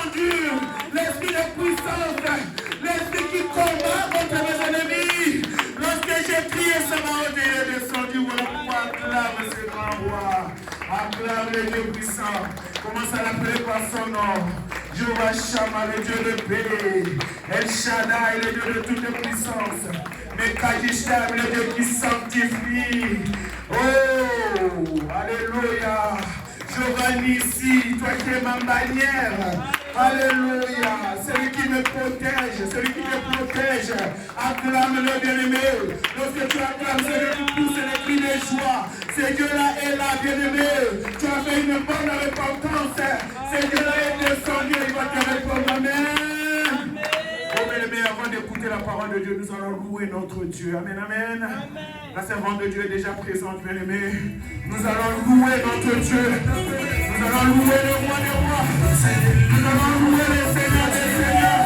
descendu, l'esprit de puissance, l'esprit qui combat contre mes ennemis. Lorsque j'ai prié, ça m'a est descendu. Voilà pourquoi acclame ce grand roi. Acclame le Dieu puissant. Commence à l'appeler par son nom. Jéhovah Shammah, le Dieu de paix. El Shaddai, le Dieu de toute puissance. Mekadishtam, le Dieu qui sanctifie. Oh, alléluia. Jéhovah Nissi, toi qui es ma bannière. Alléluia. Celui qui me protège, celui qui me protège. Acclame le bien-aimé. Lorsque tu acclames, celui qui pousse les cris de joie. Ce Dieu-là est là, bien-aimé. Tu as fait une bonne repentance. Ce Dieu-là est descendu, il va te répondre. Amen. Oh, bien-aimé, avant d'écouter la parole de Dieu, nous allons louer notre Dieu. Amen, amen. La servante de Dieu est déjà présente, bien-aimé. Nous allons louer notre Dieu. Nous allons louer le roi des rois. Nous allons louer le Seigneur des seigneurs.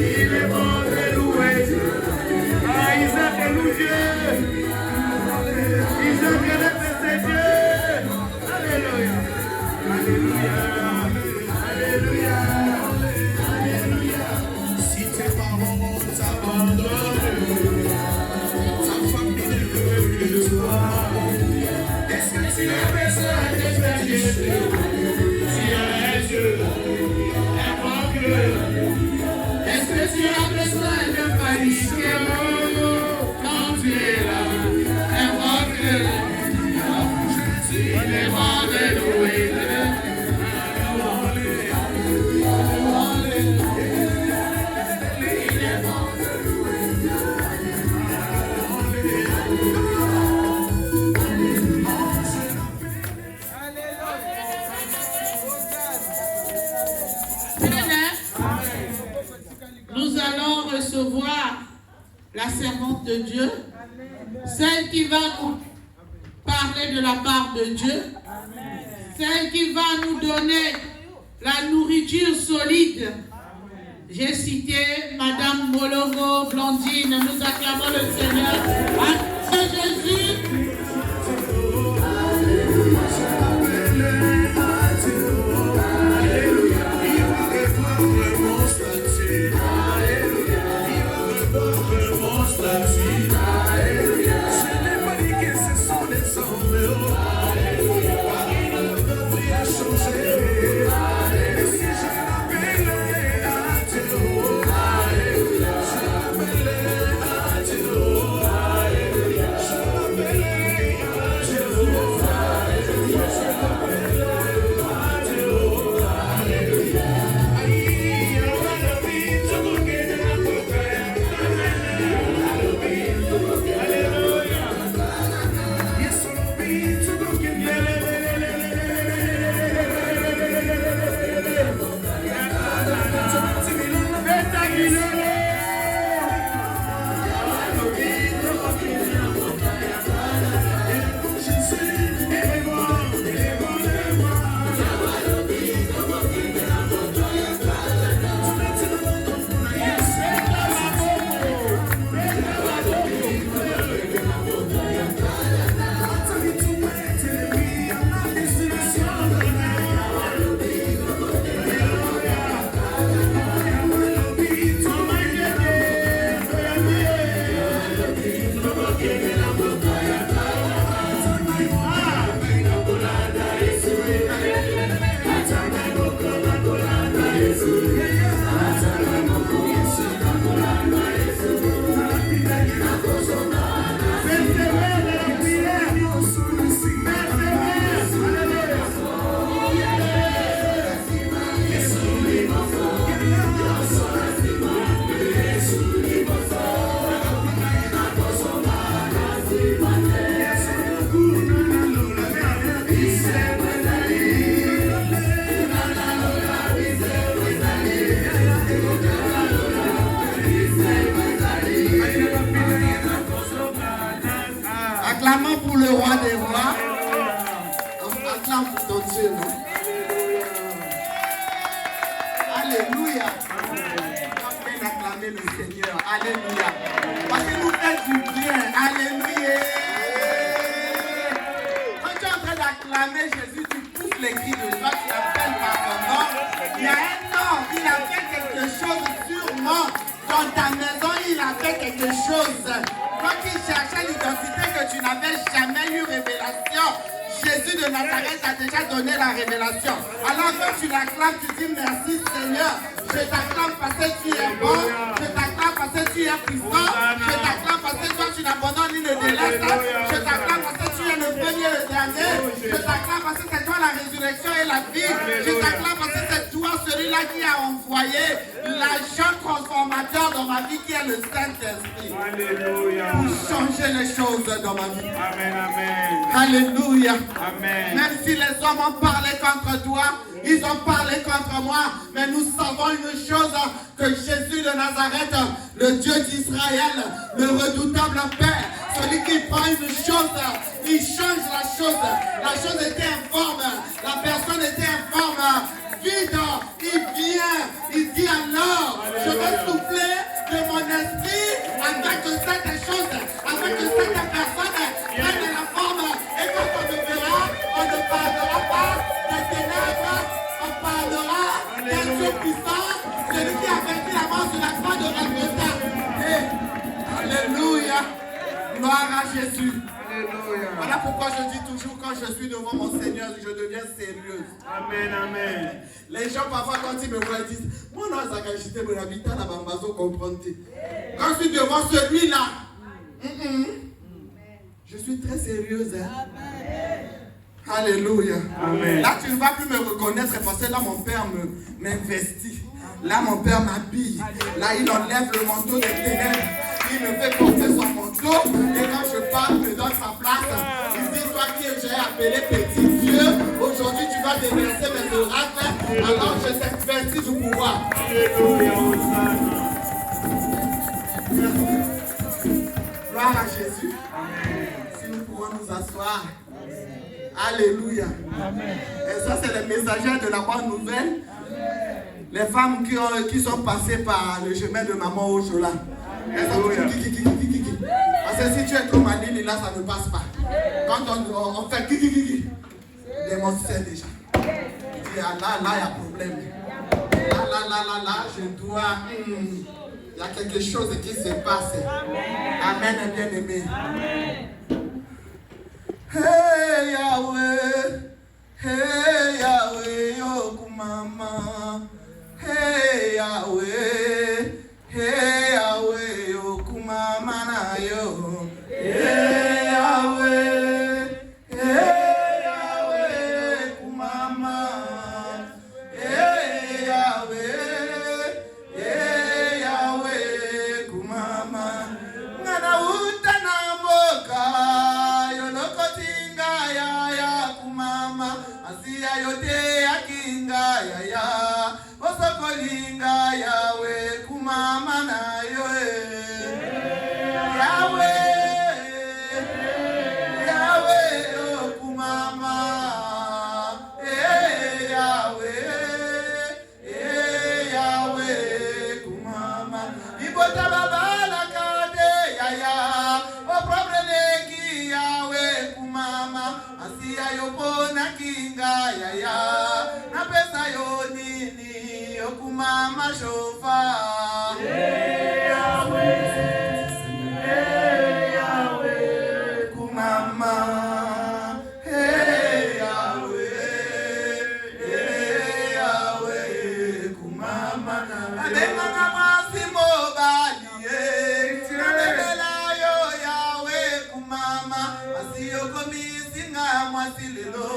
Il est recevoir la servante de Dieu, celle qui va nous parler de la part de Dieu, celle qui va nous donner la nourriture solide. J'ai cité Madame Mologo, Blondine, nous acclamons le Seigneur. À Jésus. Acclamons pour le roi des rois. Acclame pour ton Dieu. Alléluia. On vient d'acclamer le Seigneur. Alléluia. Parce qu'il nous fait du bien. Alléluia. Quand tu es en train d'acclamer Jésus, tu pousses les cris de joie, tu l'appelles par son nom. Il y a un homme, il a fait quelque chose sûrement. Dans ta maison, il a fait quelque chose. Quand il cherchait l'identité que tu n'avais jamais eu révélation, Jésus de Nazareth a déjà donné la révélation. Alors quand tu l'acclames, tu dis merci Seigneur. Je t'acclame parce que tu es bon. Je t'acclame parce que tu es puissant. Je t'acclame parce que toi tu n'abandonnes ni ne délaisses. Je t'acclame parce que tu es le premier et le dernier. Je t'acclame parce que c'est toi la résurrection et la vie. Je t'acclame parce que c'est toi celui-là qui a envoyé l'agent transformateur dans ma vie qui est le Saint-Esprit. Pour changer les choses dans ma vie. Amen, amen. Alléluia. Amen. Même si les hommes ont parlé contre toi, ils ont parlé contre moi, mais nous savons une chose, que Jésus de Nazareth, le Dieu d'Israël, le redoutable Père, celui qui prend une chose, il change la chose. La chose était informe, la personne était informe, vide, il vient, il dit alors, je vais souffler de mon esprit afin que cette chose, afin que cette personne prenne la forme, et quand on me verra, on ne parlera pas des ténèbres, on parlera d'un Dieu puissant, celui qui a vaincu la mort sur la croix de Golgotha. Alléluia, gloire à Jésus. Alléluia. Voilà pourquoi je dis toujours, quand je suis devant mon Seigneur, je deviens sérieuse. Amen, amen. Les gens parfois quand ils me voient, ils disent, moi non, ça quand j'étais mon habitant la bambazo comprendre. Quand je suis devant celui-là, je suis très sérieuse. Hein? Alléluia. Amen. Là, tu ne vas plus me reconnaître parce que là, mon père m'investit. Là, mon père m'habille. Là, il enlève le manteau des ténèbres. Il me fait porter son manteau. Et quand je parle, il me donne sa place. Il dit, toi qui j'ai appelé petit Dieu, aujourd'hui tu vas déverser mes oracles. Alors je t'investis du pouvoir. Alléluia. Gloire à Jésus. Si nous pouvons nous asseoir. Alléluia. Et ça, c'est les messagers de la bonne nouvelle. Les femmes qui sont passées par le chemin de Maman Ochola. Elles sont parce que si tu es trop maligne, là, ça ne passe pas. Quand on fait kiki, démon sait déjà. Il dit, là, il y a problème. Là, je dois... Il y a quelque chose qui se passe. Amen, bien-aimé. Hey Yahweh, oh mama. Hey Yahweh, oh mama na yo. Hey Yahweh, mama. Hey Yahweh, mama. Ngana utana moka, yonokotinga ya kumama. Asiya yote yakinga ya. Osokolinga Yahweh, kumama na yo. Yahweh, oh kumama. Yahweh, kumama. Ibota baba la kade ya. O probleme ki Yahweh, kumama. Asiya yopona kinga ya. Na pesa yo nini, o kumama shofa. Kumama. Hey Yahweh, kumama. Abenga masimo bali, tirabela yo Yahweh, kumama. Asiyo komisinga mwasililo,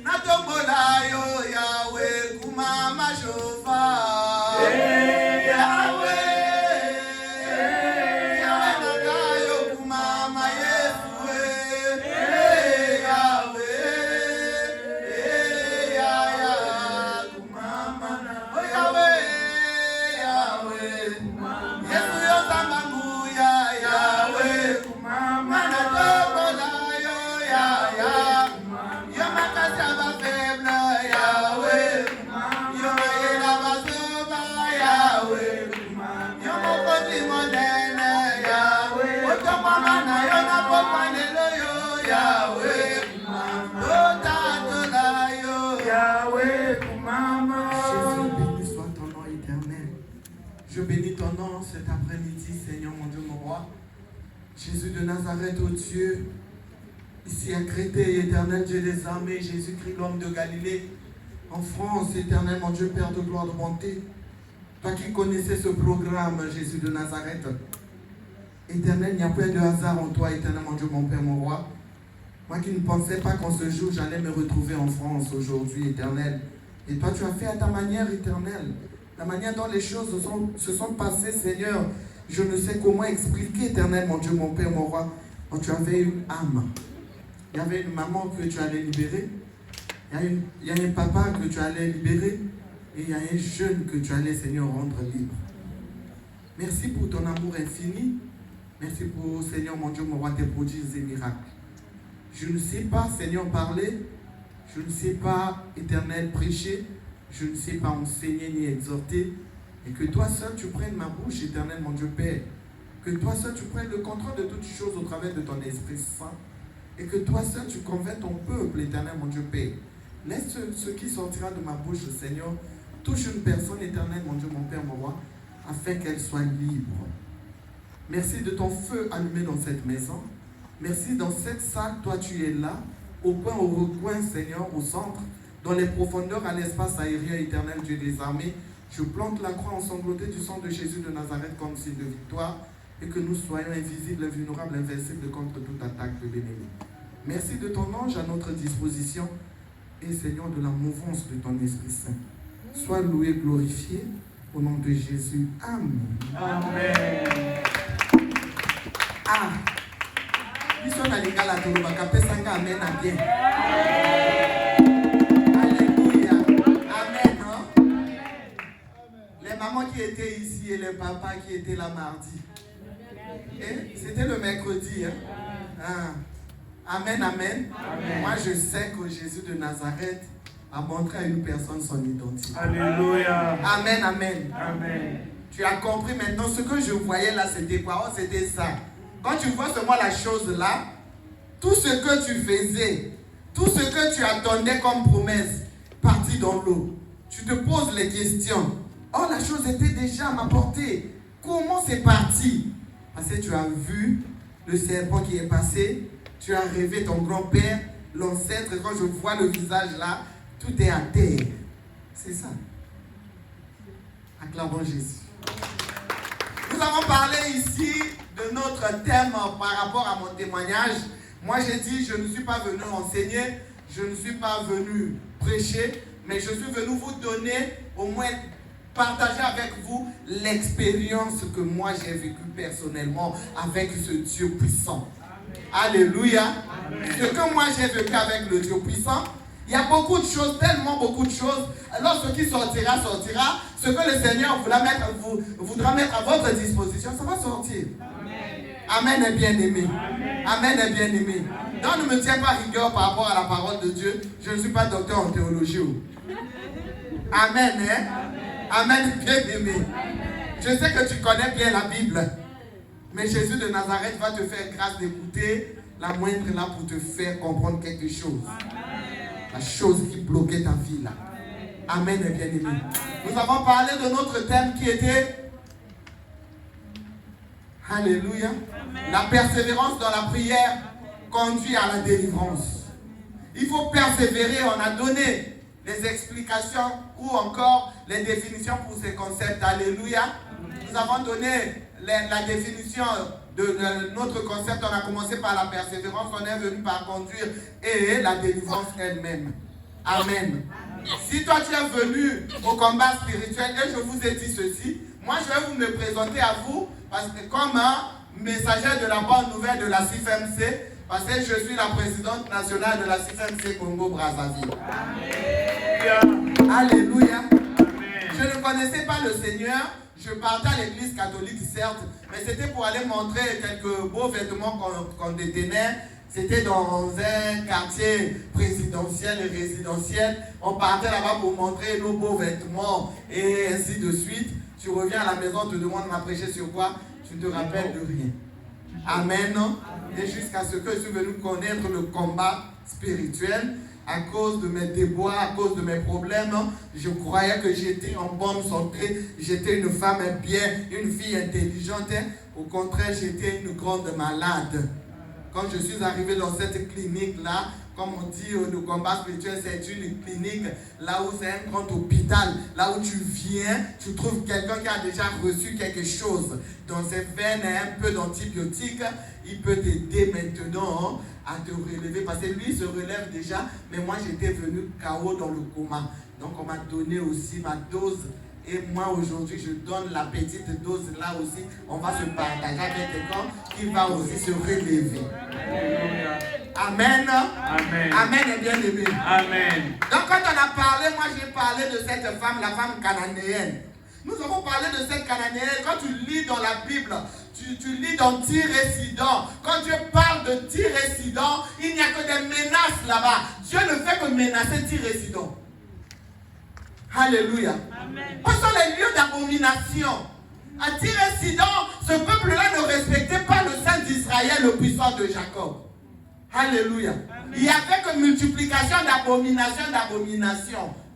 natombola yo Yahweh, kumama shofa. Je bénis ton nom cet après-midi, Seigneur mon Dieu, mon roi. Jésus de Nazareth, ô Dieu, ici à Créteil, éternel Dieu des armées, Jésus-Christ, l'homme de Galilée, en France, éternel mon Dieu, Père de gloire, de bonté. Toi qui connaissais ce programme, Jésus de Nazareth, éternel, il n'y a pas de hasard en toi, éternel mon Dieu, mon Père, mon roi. Moi qui ne pensais pas qu'en ce jour, j'allais me retrouver en France aujourd'hui, éternel. Et toi, tu as fait à ta manière, éternelle. La manière dont les choses se sont passées, Seigneur, je ne sais comment expliquer, éternel, mon Dieu, mon Père, mon roi. Oh, tu avais une âme. Il y avait une maman que tu allais libérer. Il y a un papa que tu allais libérer. Et il y a un jeune que tu allais, Seigneur, rendre libre. Merci pour ton amour infini. Merci pour, Seigneur, mon Dieu, mon roi, tes prodiges et miracles. Je ne sais pas, Seigneur, parler. Je ne sais pas, éternel, prêcher. Je ne sais pas enseigner ni exhorter. Et que toi seul, tu prennes ma bouche, éternel, mon Dieu Père. Que toi seul, tu prennes le contrôle de toutes choses au travers de ton Esprit Saint. Et que toi seul, tu convaincs ton peuple, éternel, mon Dieu Père. Laisse ce qui sortira de ma bouche, Seigneur. Touche une personne, éternelle, mon Dieu, mon Père, mon roi, afin qu'elle soit libre. Merci de ton feu allumé dans cette maison. Merci dans cette salle, toi tu es là, au coin, au recoin, Seigneur, au centre, dans les profondeurs, à l'espace aérien éternel, Dieu des armées. Je plante la croix ensanglotée du sang de Jésus de Nazareth comme signe de victoire et que nous soyons invisibles, invulnérables, invincibles contre toute attaque de l'ennemi. Merci de ton ange à notre disposition et Seigneur de la mouvance de ton Esprit Saint. Sois loué, glorifié au nom de Jésus. Amen. Amen. Ah. Amen. Les mamans qui étaient ici et les papas qui étaient là mardi. Et c'était le mercredi. Hein? Ah. Amen, amen. Moi, je sais que Jésus de Nazareth a montré à une personne son identité. Alléluia. Amen, amen. Amen. Tu as compris maintenant ce que je voyais là, c'était quoi? Oh, c'était ça. Quand tu vois seulement la chose là, tout ce que tu faisais, tout ce que tu attendais comme promesse, parti dans l'eau. Tu te poses les questions. Oh, la chose était déjà à ma portée. Comment c'est parti? Parce que tu as vu le serpent qui est passé, tu as rêvé ton grand-père, l'ancêtre. Quand je vois le visage là, tout est à terre. C'est ça. Acclamons Jésus. Nous avons parlé ici de notre thème par rapport à mon témoignage. Moi, j'ai dit, je ne suis pas venu enseigner, je ne suis pas venu prêcher, mais je suis venu vous donner, au moins partager avec vous l'expérience que moi j'ai vécue personnellement avec ce Dieu puissant. Amen. Alléluia. Amen. Ce que moi j'ai vécu avec le Dieu puissant, il y a beaucoup de choses, tellement beaucoup de choses. Alors ce qui sortira, sortira. Ce que le Seigneur voudra mettre à votre disposition, ça va sortir. Amen est bien aimé. Amen est bien aimé. Donc ne me tiens pas rigueur par rapport à la parole de Dieu. Je ne suis pas docteur en théologie. Amen, hein? Amen est bien aimé. Je sais que tu connais bien la Bible. Mais Jésus de Nazareth va te faire grâce d'écouter la moindre là pour te faire comprendre quelque chose. La chose qui bloquait ta vie là. Amen est bien aimé. Nous avons parlé de notre thème qui était Alléluia. La persévérance dans la prière conduit à la délivrance. Il faut persévérer. On a donné les explications ou encore les définitions pour ces concepts. Alléluia. Nous avons donné la définition de notre concept. On a commencé par la persévérance. On est venu par conduire et la délivrance elle-même. Amen. Si toi tu es venu au combat spirituel et je vous ai dit ceci, moi je vais vous me présenter à vous parce que comme un messager de la bonne nouvelle de la CIFMC, parce que je suis la présidente nationale de la CIFMC Congo-Brazzaville. Alléluia. Je ne connaissais pas le Seigneur. Je partais à l'église catholique certes, mais c'était pour aller montrer quelques beaux vêtements qu'on détenait. C'était dans un quartier présidentiel et résidentiel. On partait là-bas pour montrer nos beaux vêtements et ainsi de suite. Tu reviens à la maison, on te demande de prêcher sur quoi? Tu ne te rappelles de rien. Amen. Et jusqu'à ce que je suis venu connaître le combat spirituel, à cause de mes déboires, à cause de mes problèmes, je croyais que j'étais en bonne santé, j'étais une femme bien, une fille intelligente. Au contraire, j'étais une grande malade. Quand je suis arrivé dans cette clinique-là, comme on dit, le combat spirituel, c'est une clinique, là où c'est un grand hôpital, là où tu viens, tu trouves quelqu'un qui a déjà reçu quelque chose dans ses veines, un peu d'antibiotiques, il peut t'aider maintenant à te relever, parce que lui il se relève déjà, mais moi j'étais venu KO dans le coma. Donc on m'a donné aussi ma dose. Et moi aujourd'hui je donne la petite dose là aussi. On va se partager avec quelqu'un qui va aussi se relever. Amen. Amen. Amen est bien aimé. Amen. Donc quand on a parlé, moi j'ai parlé de cette femme, la femme cananéenne. Nous avons parlé de cette cananéenne. Quand tu lis dans la Bible, tu lis dans Tyr et Sidon. Quand Dieu parle de Tyr et Sidon, il n'y a que des menaces là-bas. Dieu ne fait que menacer Tyr et Sidon. Alléluia. Amen. Ce sont les lieux d'abomination. À Tyr et Sidon, ce peuple-là ne respectait pas le Saint d'Israël, le puissant de Jacob. Alléluia. Amen. Il n'y avait que multiplication d'abomination.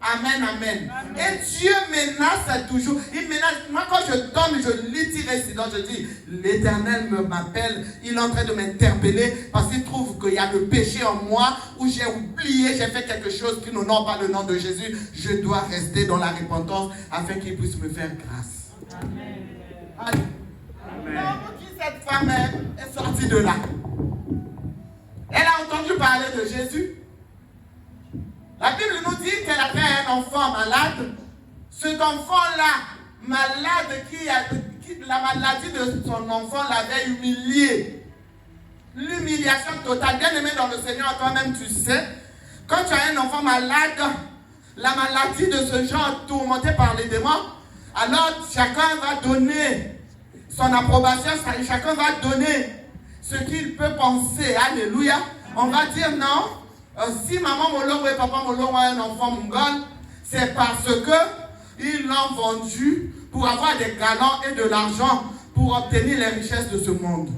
Amen, amen. Et Dieu menace toujours. Il menace. Moi, quand je tombe, je lis Tyr et Sidon, je dis, l'Éternel m'appelle, il est en train de m'interpeller parce qu'il trouve qu'il y a le péché en moi, où j'ai oublié, j'ai fait quelque chose qui n'honore pas le nom de Jésus. Je dois rester dans la repentance afin qu'il puisse me faire grâce. Amen. Amen. Cette femme est sortie de là. Elle a entendu parler de Jésus. La Bible nous dit qu'elle a fait un enfant malade. Cet enfant-là, malade, la maladie de son enfant l'avait humilié. L'humiliation totale. Bien aimé dans le Seigneur, toi-même tu sais, quand tu as un enfant malade, la maladie de ce genre tourmentée par les démons, alors chacun va donner son approbation, chacun va donner ce qu'il peut penser. Alléluia. On va dire non. Si maman Molongo et papa Molongo ont un enfant mongol, c'est parce que ils l'ont vendu pour avoir des galons et de l'argent pour obtenir les richesses de ce monde.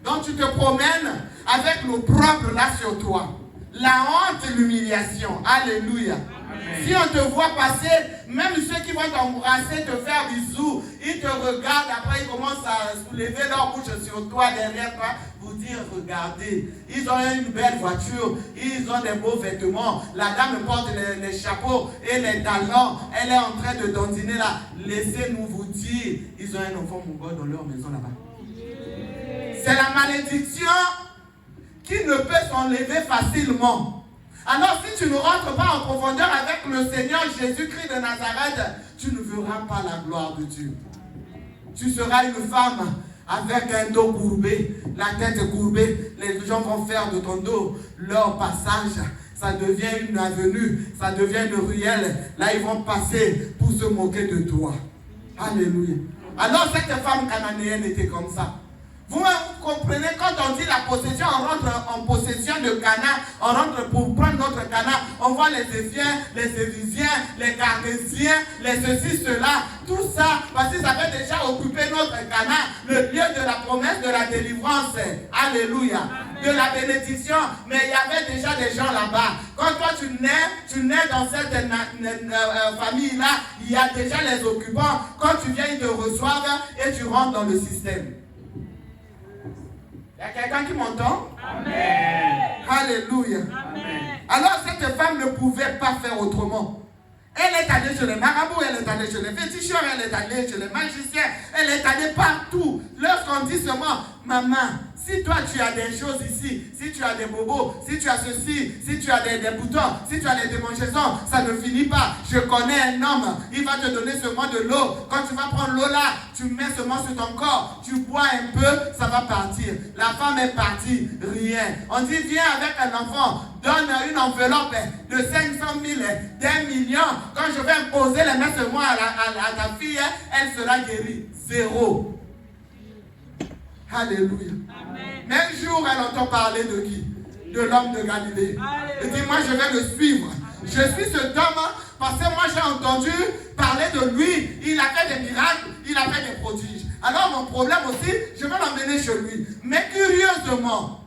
Donc tu te promènes avec l'opprobre là sur toi. La honte et l'humiliation. Alléluia. Amen. Si on te voit passer, même ceux qui vont t'embrasser, te faire bisous, ils te regardent, après ils commencent à soulever leur bouche sur toi, derrière toi, pour dire regardez, ils ont une belle voiture, ils ont des beaux vêtements, la dame porte les chapeaux et les talons, elle est en train de dandiner là. Laissez-nous vous dire, ils ont un enfant mongol dans leur maison là-bas. C'est la malédiction qui ne peut s'enlever facilement. Alors si tu ne rentres pas en profondeur avec le Seigneur Jésus-Christ de Nazareth, tu ne verras pas la gloire de Dieu. Tu seras une femme avec un dos courbé, la tête courbée. Les gens vont faire de ton dos leur passage. Ça devient une avenue, ça devient une ruelle. Là, ils vont passer pour se moquer de toi. Alléluia. Alors cette femme cananéenne était comme ça. Vous comprenez, quand on dit la possession, on rentre en possession de Cana, on rentre pour prendre notre Cana, on voit les Éphiens, les Évysiens, les Cartésiens, les ceci, cela, tout ça, parce que ça avait déjà occupé notre Cana, le lieu de la promesse, de la délivrance, alléluia, de la bénédiction, mais il y avait déjà des gens là-bas. Quand toi tu nais dans cette famille-là, il y a déjà les occupants, quand tu viens, ils te reçoivent et tu rentres dans le système. Il y a quelqu'un qui m'entend? Amen. Alléluia. Amen. Alors cette femme ne pouvait pas faire autrement. Elle est allée chez les marabouts, elle est allée chez les féticheurs, elle est allée chez les magiciens, elle est allée partout. Lorsqu'on dit seulement, maman, si toi tu as des choses ici, si tu as des bobos, si tu as ceci, si tu as des boutons, si tu as des démangeaisons, ça ne finit pas. Je connais un homme, il va te donner seulement de l'eau. Quand tu vas prendre l'eau là, tu mets seulement sur ton corps, tu bois un peu, ça va partir. La femme est partie, rien. On dit, viens avec un enfant, donne une enveloppe de 500 000, d'1 million. Quand je vais imposer les mains sur moi à ta fille, elle sera guérie. Zéro. Alléluia. Amen. Mais un jour, elle entend parler de qui? De l'homme de Galilée. Elle dit, moi je vais le suivre. Je suis cet homme parce que moi j'ai entendu parler de lui. Il a fait des miracles, il a fait des prodiges. Alors mon problème aussi, je vais l'emmener chez lui. Mais curieusement,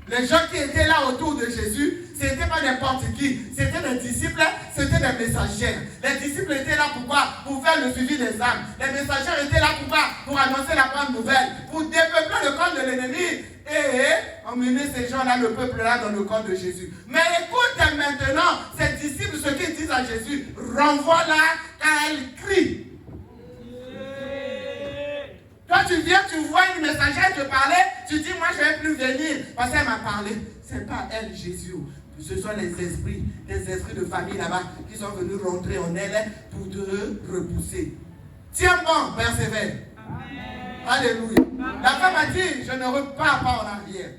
les gens qui étaient là autour de Jésus, ce n'était pas n'importe qui, c'était des disciples, c'était des messagers. Les disciples étaient là pour quoi? Pour faire le suivi des âmes. Les messagers étaient là pour quoi? Pour annoncer la bonne nouvelle, pour dépeupler le camp de l'ennemi et emmener ces gens-là, le peuple-là, dans le camp de Jésus. Mais écoute maintenant, ces disciples, ce qu'ils disent à Jésus, renvoie-la car elle crie. Toi, tu viens, tu vois une messagère te parler, tu dis, moi, je ne vais plus venir parce qu'elle m'a parlé. Ce n'est pas elle, Jésus. Ce sont les esprits, des esprits de famille là-bas qui sont venus rentrer en elle pour te repousser. Tiens bon, persévère. Alléluia. La femme a dit, je ne repars pas en arrière.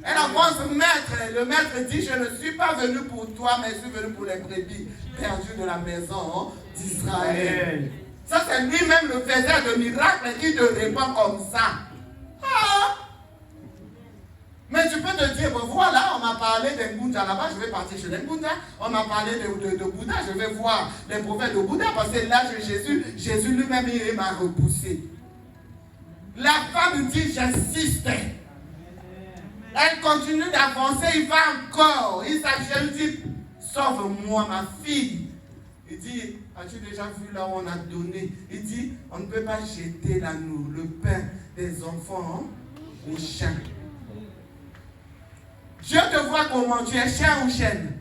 Elle avance, maître. Le maître dit, je ne suis pas venu pour toi, mais je suis venu pour les brebis perdues de la maison d'Israël. Ça, c'est lui-même le faiseur de miracles qui te répond comme ça. Ah. Mais tu peux te dire, bon, voilà, on m'a parlé d'Ngunja là-bas, je vais partir chez l'Ngunja. On m'a parlé de Bouddha, je vais voir les prophètes de Bouddha, parce que là, Jésus lui-même, il m'a repoussé. La femme dit, j'insiste. Elle continue d'avancer, il va encore. Il s'agit, il dit, sauve-moi, ma fille. Il dit, as-tu déjà vu là où on a donné? Il dit, on ne peut pas jeter le pain des enfants aux chiens. Je te vois comment tu es chien ou chienne.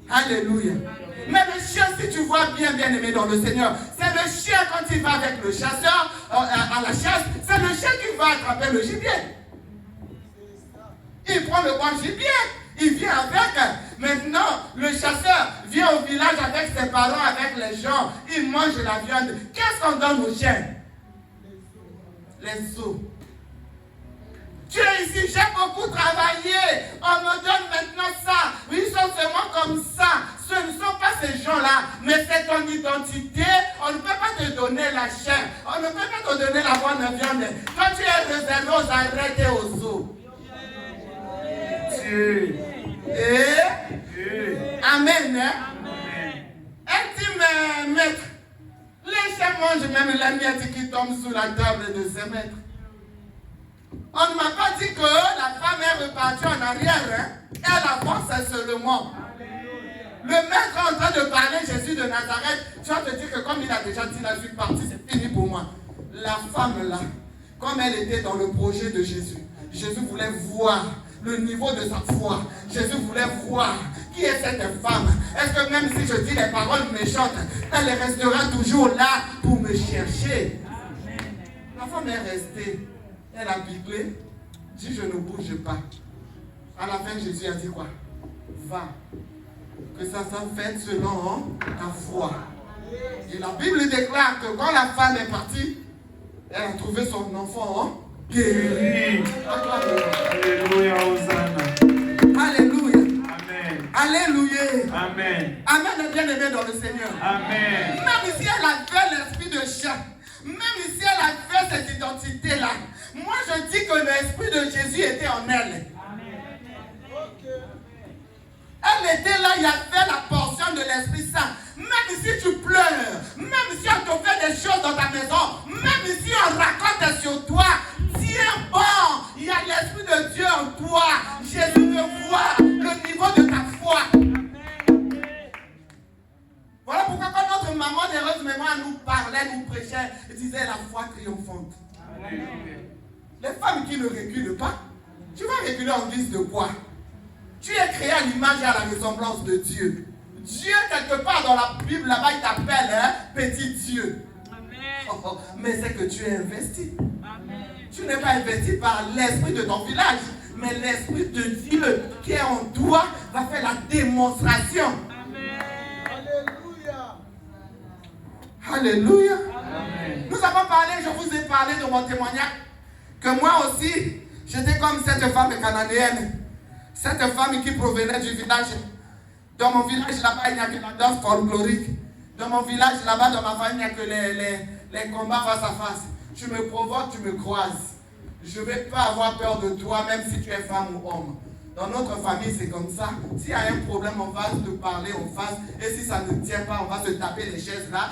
Alléluia. Mais le chien, si tu vois bien aimé dans le Seigneur, c'est le chien quand il va avec le chasseur à la chasse, c'est le chien qui va attraper le gibier. Il prend le bon gibier, il vient avec. Maintenant, le chasseur vient au village avec ses parents, avec les gens, il mange la viande. Qu'est-ce qu'on donne aux chiens? Les os. Tu es ici, j'ai beaucoup travaillé. On me donne maintenant ça. Ils sont seulement comme ça. Ce ne sont pas ces gens-là, mais c'est ton identité, on ne peut pas te donner la chair, on ne peut pas te donner la bonne viande. Quand tu es réservé aux arêtes et aux os. Dieu. Amen. Elle dit, mais maître, les chiens mangent même la miette qui tombe sous la table de ses maîtres. On ne m'a pas dit que la femme est repartie en arrière. Elle avance seulement. Le maître est en train de parler, Jésus de Nazareth. Tu vas te dire que comme il a déjà dit, là, je suis parti, c'est fini pour moi. La femme là, comme elle était dans le projet de Jésus, Jésus voulait voir le niveau de sa foi. Jésus voulait voir qui est cette femme. Est-ce que même si je dis les paroles méchantes, elle restera toujours là pour me chercher? La femme est restée. Elle a biclé, dit je ne bouge pas. À la fin, Jésus a dit quoi? Va. Que ça soit fait selon ta foi. Et la Bible déclare que quand la femme est partie, elle a trouvé son enfant guéri. Alléluia, Hosanna. Alléluia. Amen. Alléluia. Amen. Amen, bien-aimé dans le Seigneur. Amen. Même si elle avait l'esprit de chat, même si elle avait cette identité-là, moi je dis que l'esprit de Jésus était en elle. Elle était là, il y avait la portion de l'Esprit Saint. Même si tu pleures, même si on te fait des choses dans ta maison, même si on raconte sur toi, tiens bon, il y a l'Esprit de Dieu en toi. Jésus veut voir le niveau de ta foi. Voilà pourquoi quand notre maman d'heureuse mémoire nous parlait, nous prêchait, elle disait la foi triomphante. Les femmes qui ne reculent pas, tu vas reculer en guise de quoi? Tu es créé à l'image et à la ressemblance de Dieu. Dieu, quelque part dans la Bible, là-bas, il t'appelle petit Dieu. Amen. Mais c'est que tu es investi. Amen. Tu n'es pas investi par l'esprit de ton village, mais l'esprit de Dieu qui est en toi va faire la démonstration. Amen. Alléluia. Alléluia. Amen. Nous avons parlé, je vous ai parlé de mon témoignage, que moi aussi, j'étais comme cette femme cananéenne. Cette femme qui provenait du village. Dans mon village là-bas, il n'y a que la danse folklorique. Dans mon village là-bas, dans ma famille, il n'y a que les combats face à face. Tu me provoques, tu me croises. Je ne vais pas avoir peur de toi, même si tu es femme ou homme. Dans notre famille, c'est comme ça. S'il y a un problème, on va te parler en face. Et si ça ne tient pas, on va se taper les chaises là.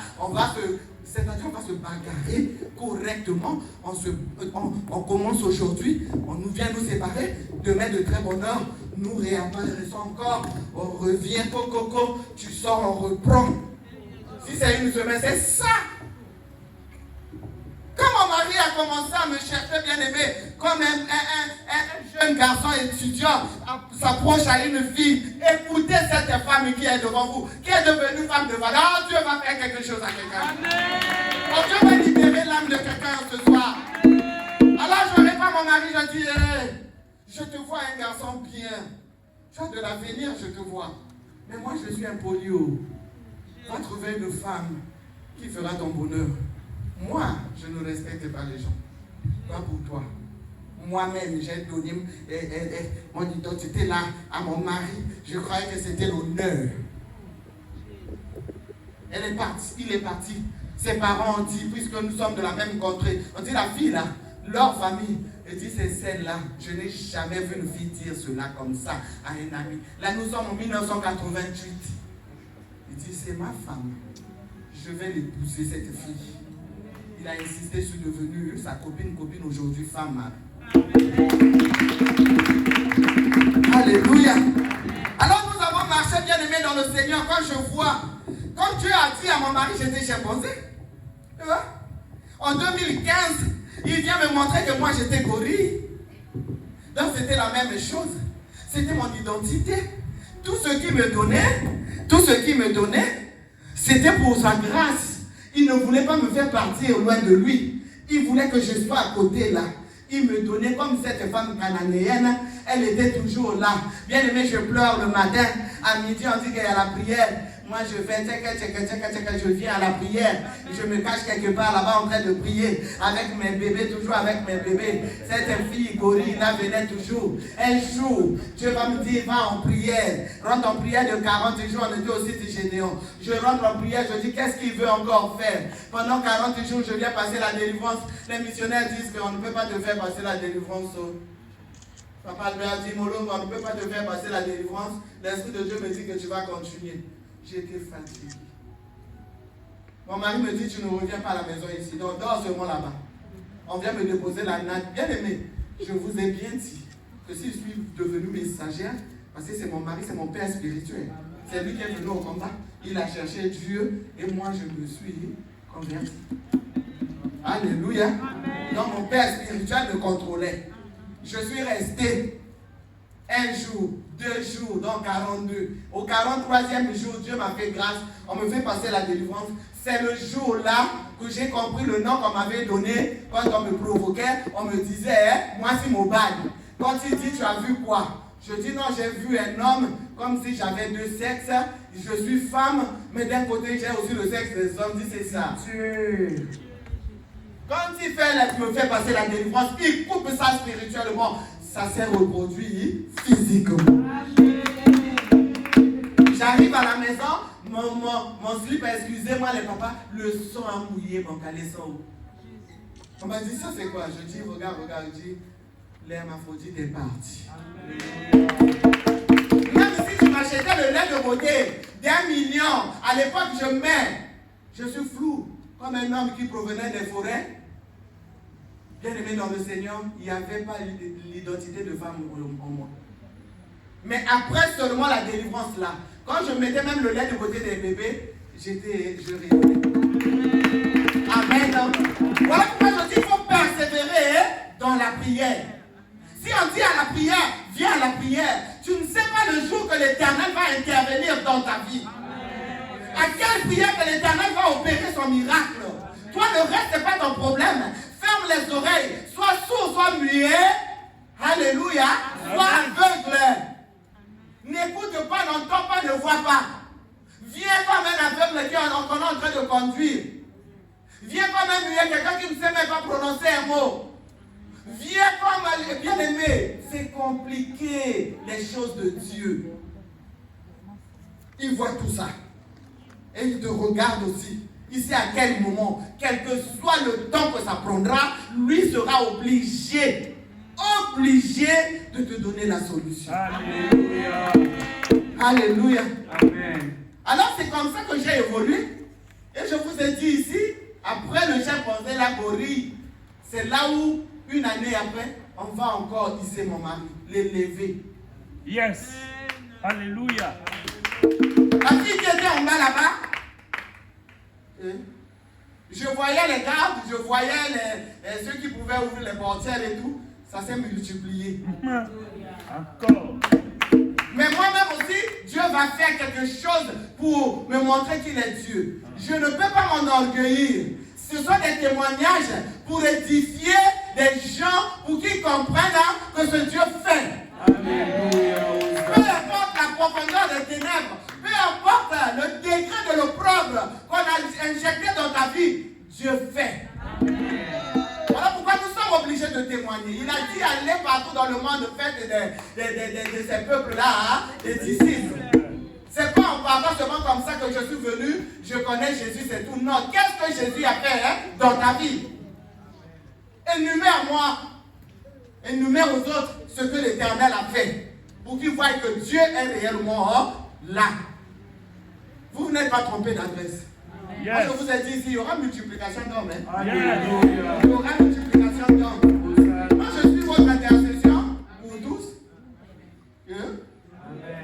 C'est-à-dire qu'on va se bagarrer correctement. On commence aujourd'hui, on nous vient nous séparer. Demain de très bonne heure, nous réapparaissons encore. On revient, coco, tu sors, on reprend. Si c'est une semaine, c'est ça. Quand mon mari a commencé à me chercher, bien aimé, comme un jeune garçon étudiant s'approche à une fille, écoutez cette femme qui est devant vous, qui est devenue femme de valeur. Dieu va faire quelque chose à quelqu'un. Dieu va libérer l'âme de quelqu'un ce soir. Alors je réponds à mon mari, je dis, je te vois un garçon bien. Tu as de l'avenir, je te vois. Mais moi je suis un polio. Va trouver une femme qui fera ton bonheur. Moi, je ne respecte pas les gens. Pas pour toi. Moi-même, j'ai donné mon identité là à mon mari. Je croyais que c'était l'honneur. Elle est partie, il est parti. Ses parents ont dit, puisque nous sommes de la même contrée, on dit la fille là, leur famille, elle dit c'est celle-là. Je n'ai jamais vu une fille dire cela comme ça à un ami. Là, nous sommes en 1988. Il dit, c'est ma femme. Je vais l'épouser, cette fille. Il a insisté sur devenir sa copine aujourd'hui, femme. Alléluia. Alors nous avons marché bien aimé dans le Seigneur. Quand Dieu a dit à mon mari, j'étais chimpanzé. Tu vois? En 2015, il vient me montrer que moi j'étais gorille. Donc c'était la même chose. C'était mon identité. Tout ce qu'il me donnait, c'était pour sa grâce. Il ne voulait pas me faire partir loin de lui. Il voulait que je sois à côté là. Il me donnait comme cette femme cananéenne. Elle était toujours là. Bien aimé, je pleure le matin. À midi, on dit qu'il y a la prière. Moi, je fais je viens à la prière. Je me cache quelque part là-bas en train de prier avec mes bébés, toujours avec mes bébés. Cette fille, Gori, là, venait toujours. Un jour, Dieu va me dire, va en prière. Rentre en prière de 40 jours, on était au site de Gédéon. Je rentre en prière, je dis, qu'est-ce qu'il veut encore faire? Pendant 40 jours, je viens passer la délivrance. Les missionnaires disent qu'on ne peut pas te faire passer la délivrance. Papa Albert dit, Molo, on ne peut pas te faire passer la délivrance. L'Esprit de Dieu me dit que tu vas continuer. J'étais fatigué. Mon mari me dit, tu ne reviens pas à la maison ici, donc dors seulement là-bas. On vient me déposer la natte. Bien aimé, je vous ai bien dit que si je suis devenue messagère, parce que c'est mon mari, c'est mon père spirituel. C'est lui qui est venu au combat. Il a cherché Dieu et moi je me suis converti. Alléluia. Donc mon père spirituel me contrôlait. Je suis resté un jour, 2 jours, donc 42. Au 43e jour, Dieu m'a fait grâce. On me fait passer la délivrance. C'est le jour-là que j'ai compris le nom qu'on m'avait donné. Quand on me provoquait, on me disait, moi c'est Mobad. Quand il dit, tu as vu quoi? Je dis, non, j'ai vu un homme comme si j'avais 2 sexes. Je suis femme, mais d'un côté, j'ai aussi le sexe des hommes. Dit, c'est ça. Quand il me fait passer la délivrance, il coupe ça spirituellement. Ça s'est reproduit physiquement. J'arrive à la maison, mon slip, excusez-moi les papas, le sang a mouillé mon caleçon. On m'a dit, ça c'est quoi? Je dis, regarde, je dis, l'hermaphrodite est parti. Même si tu m'achetais le lait de beauté d'1 million, à l'époque je suis flou, comme un homme qui provenait des forêts. Bien aimé dans le Seigneur, il n'y avait pas l'identité de femme en moi. Mais après seulement la délivrance là, quand je mettais même le lait de beauté des bébés, je rayonnais. Amen. Voilà pourquoi je dis qu'il faut persévérer dans la prière. Si on dit à la prière, viens à la prière, tu ne sais pas le jour que l'Éternel va intervenir dans ta vie. À quelle prière que l'Éternel va opérer son miracle. Toi, le reste, ce n'est pas ton problème. Ferme les oreilles, sois sourd, sois muet. Alléluia. Sois aveugle. N'écoute pas, n'entends pas, ne vois pas. Viens comme un aveugle qu'on est en train de conduire. Viens comme un muet, quelqu'un qui ne sait même pas prononcer un mot. Viens comme bien aimé. C'est compliqué, les choses de Dieu. Il voit tout ça. Et il te regarde aussi. Il sait à quel moment, quel que soit le temps que ça prendra, lui sera obligé de te donner la solution. Alléluia. Alléluia. Amen. Alors c'est comme ça que j'ai évolué. Et je vous ai dit ici, après le chef posé la gorille, c'est là où, une année après, on va encore hisser mon mari, l'élever. Yes. Alléluia. La fille qui était en bas là-bas, je voyais les gardes, je voyais ceux qui pouvaient ouvrir les portières et tout. Ça s'est multiplié. Encore. Mais moi-même aussi, Dieu va faire quelque chose pour me montrer qu'il est Dieu. Je ne peux pas m'enorgueillir. Ce sont des témoignages pour édifier des gens pour qu'ils comprennent que ce Dieu fait. Alléluia. Peu importe la profondeur des ténèbres, peu importe le degré de l'opprobre qu'on a injecté dans ta vie, Dieu fait. Voilà pourquoi nous sommes obligés de témoigner. Il a dit allez partout dans le monde, faites de ces peuples-là, des disciples. C'est pas en parlant seulement comme ça que je suis venu, je connais Jésus, c'est tout. Non, qu'est-ce que Jésus a fait dans ta vie? Énumère aux autres ce que l'Éternel a fait. Pour qu'ils voient que Dieu est réellement là. Vous n'êtes pas trompé d'adresse. Yes. Moi, je vous ai dit ici, il y aura multiplication d'hommes. Hein? Yes. Il y aura multiplication d'hommes. Moi, je suis votre intercession pour tous.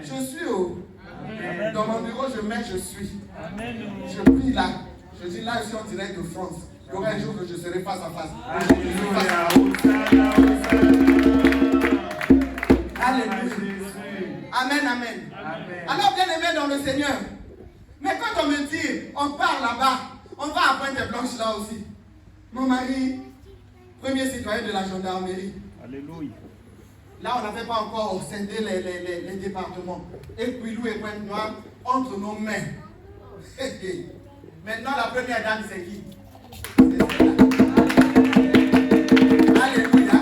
Je suis dans mon bureau, je suis. Amen. Je prie là. Je dis là, je suis en direct de France. Il y aura un jour que je serai face à face. Alléluia. Amen, amen. Alors, bien aimé dans le Seigneur. Mais quand on me dit, on part là-bas, on va à Pointe-Blanche là aussi. Mon mari, premier citoyen de la gendarmerie. Alléluia. Là, on n'avait pas encore scindé les départements. Et Quilou et Pointe-Noire, entre nos mains, Maintenant, la première dame, c'est qui? C'est celle-là. Alléluia.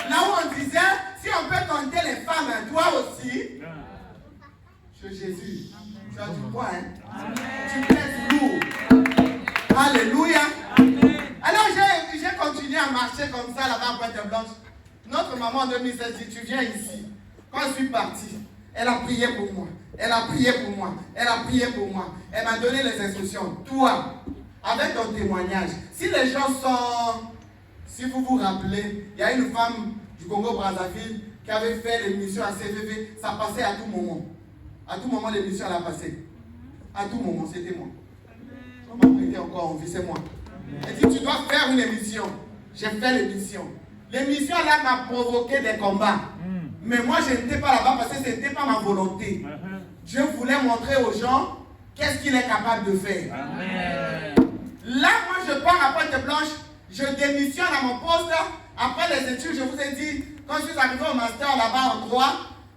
Là où on disait, si on peut compter les femmes, toi aussi, chez Jésus, tu as du poids, hein? Tu pèses lourd. Alléluia. Alors j'ai continué à marcher comme ça là-bas à Pointe-Blanche. Notre maman en 2016 dit, tu viens ici. Quand je suis partie, elle a prié pour moi. Elle a prié pour moi. Elle a prié pour moi. Elle m'a donné les instructions. Toi, avec ton témoignage, si les gens sont... Si vous vous rappelez, il y a une femme du Congo-Brazzaville qui avait fait l'émission à CVV. Ça passait à tout moment. À tout moment, l'émission elle a passé. À tout moment, c'était moi. On m'a prêté encore en vie, c'est moi. Elle dit, tu dois faire une émission. J'ai fait l'émission. L'émission là m'a provoqué des combats. Mais moi, je n'étais pas là-bas parce que ce n'était pas ma volonté. Dieu voulait montrer aux gens qu'est-ce qu'il est capable de faire. Amen. Là, moi, je pars à Pointe-Blanche, je démissionne à mon poste. Après les études, je vous ai dit, quand je suis arrivé au master là-bas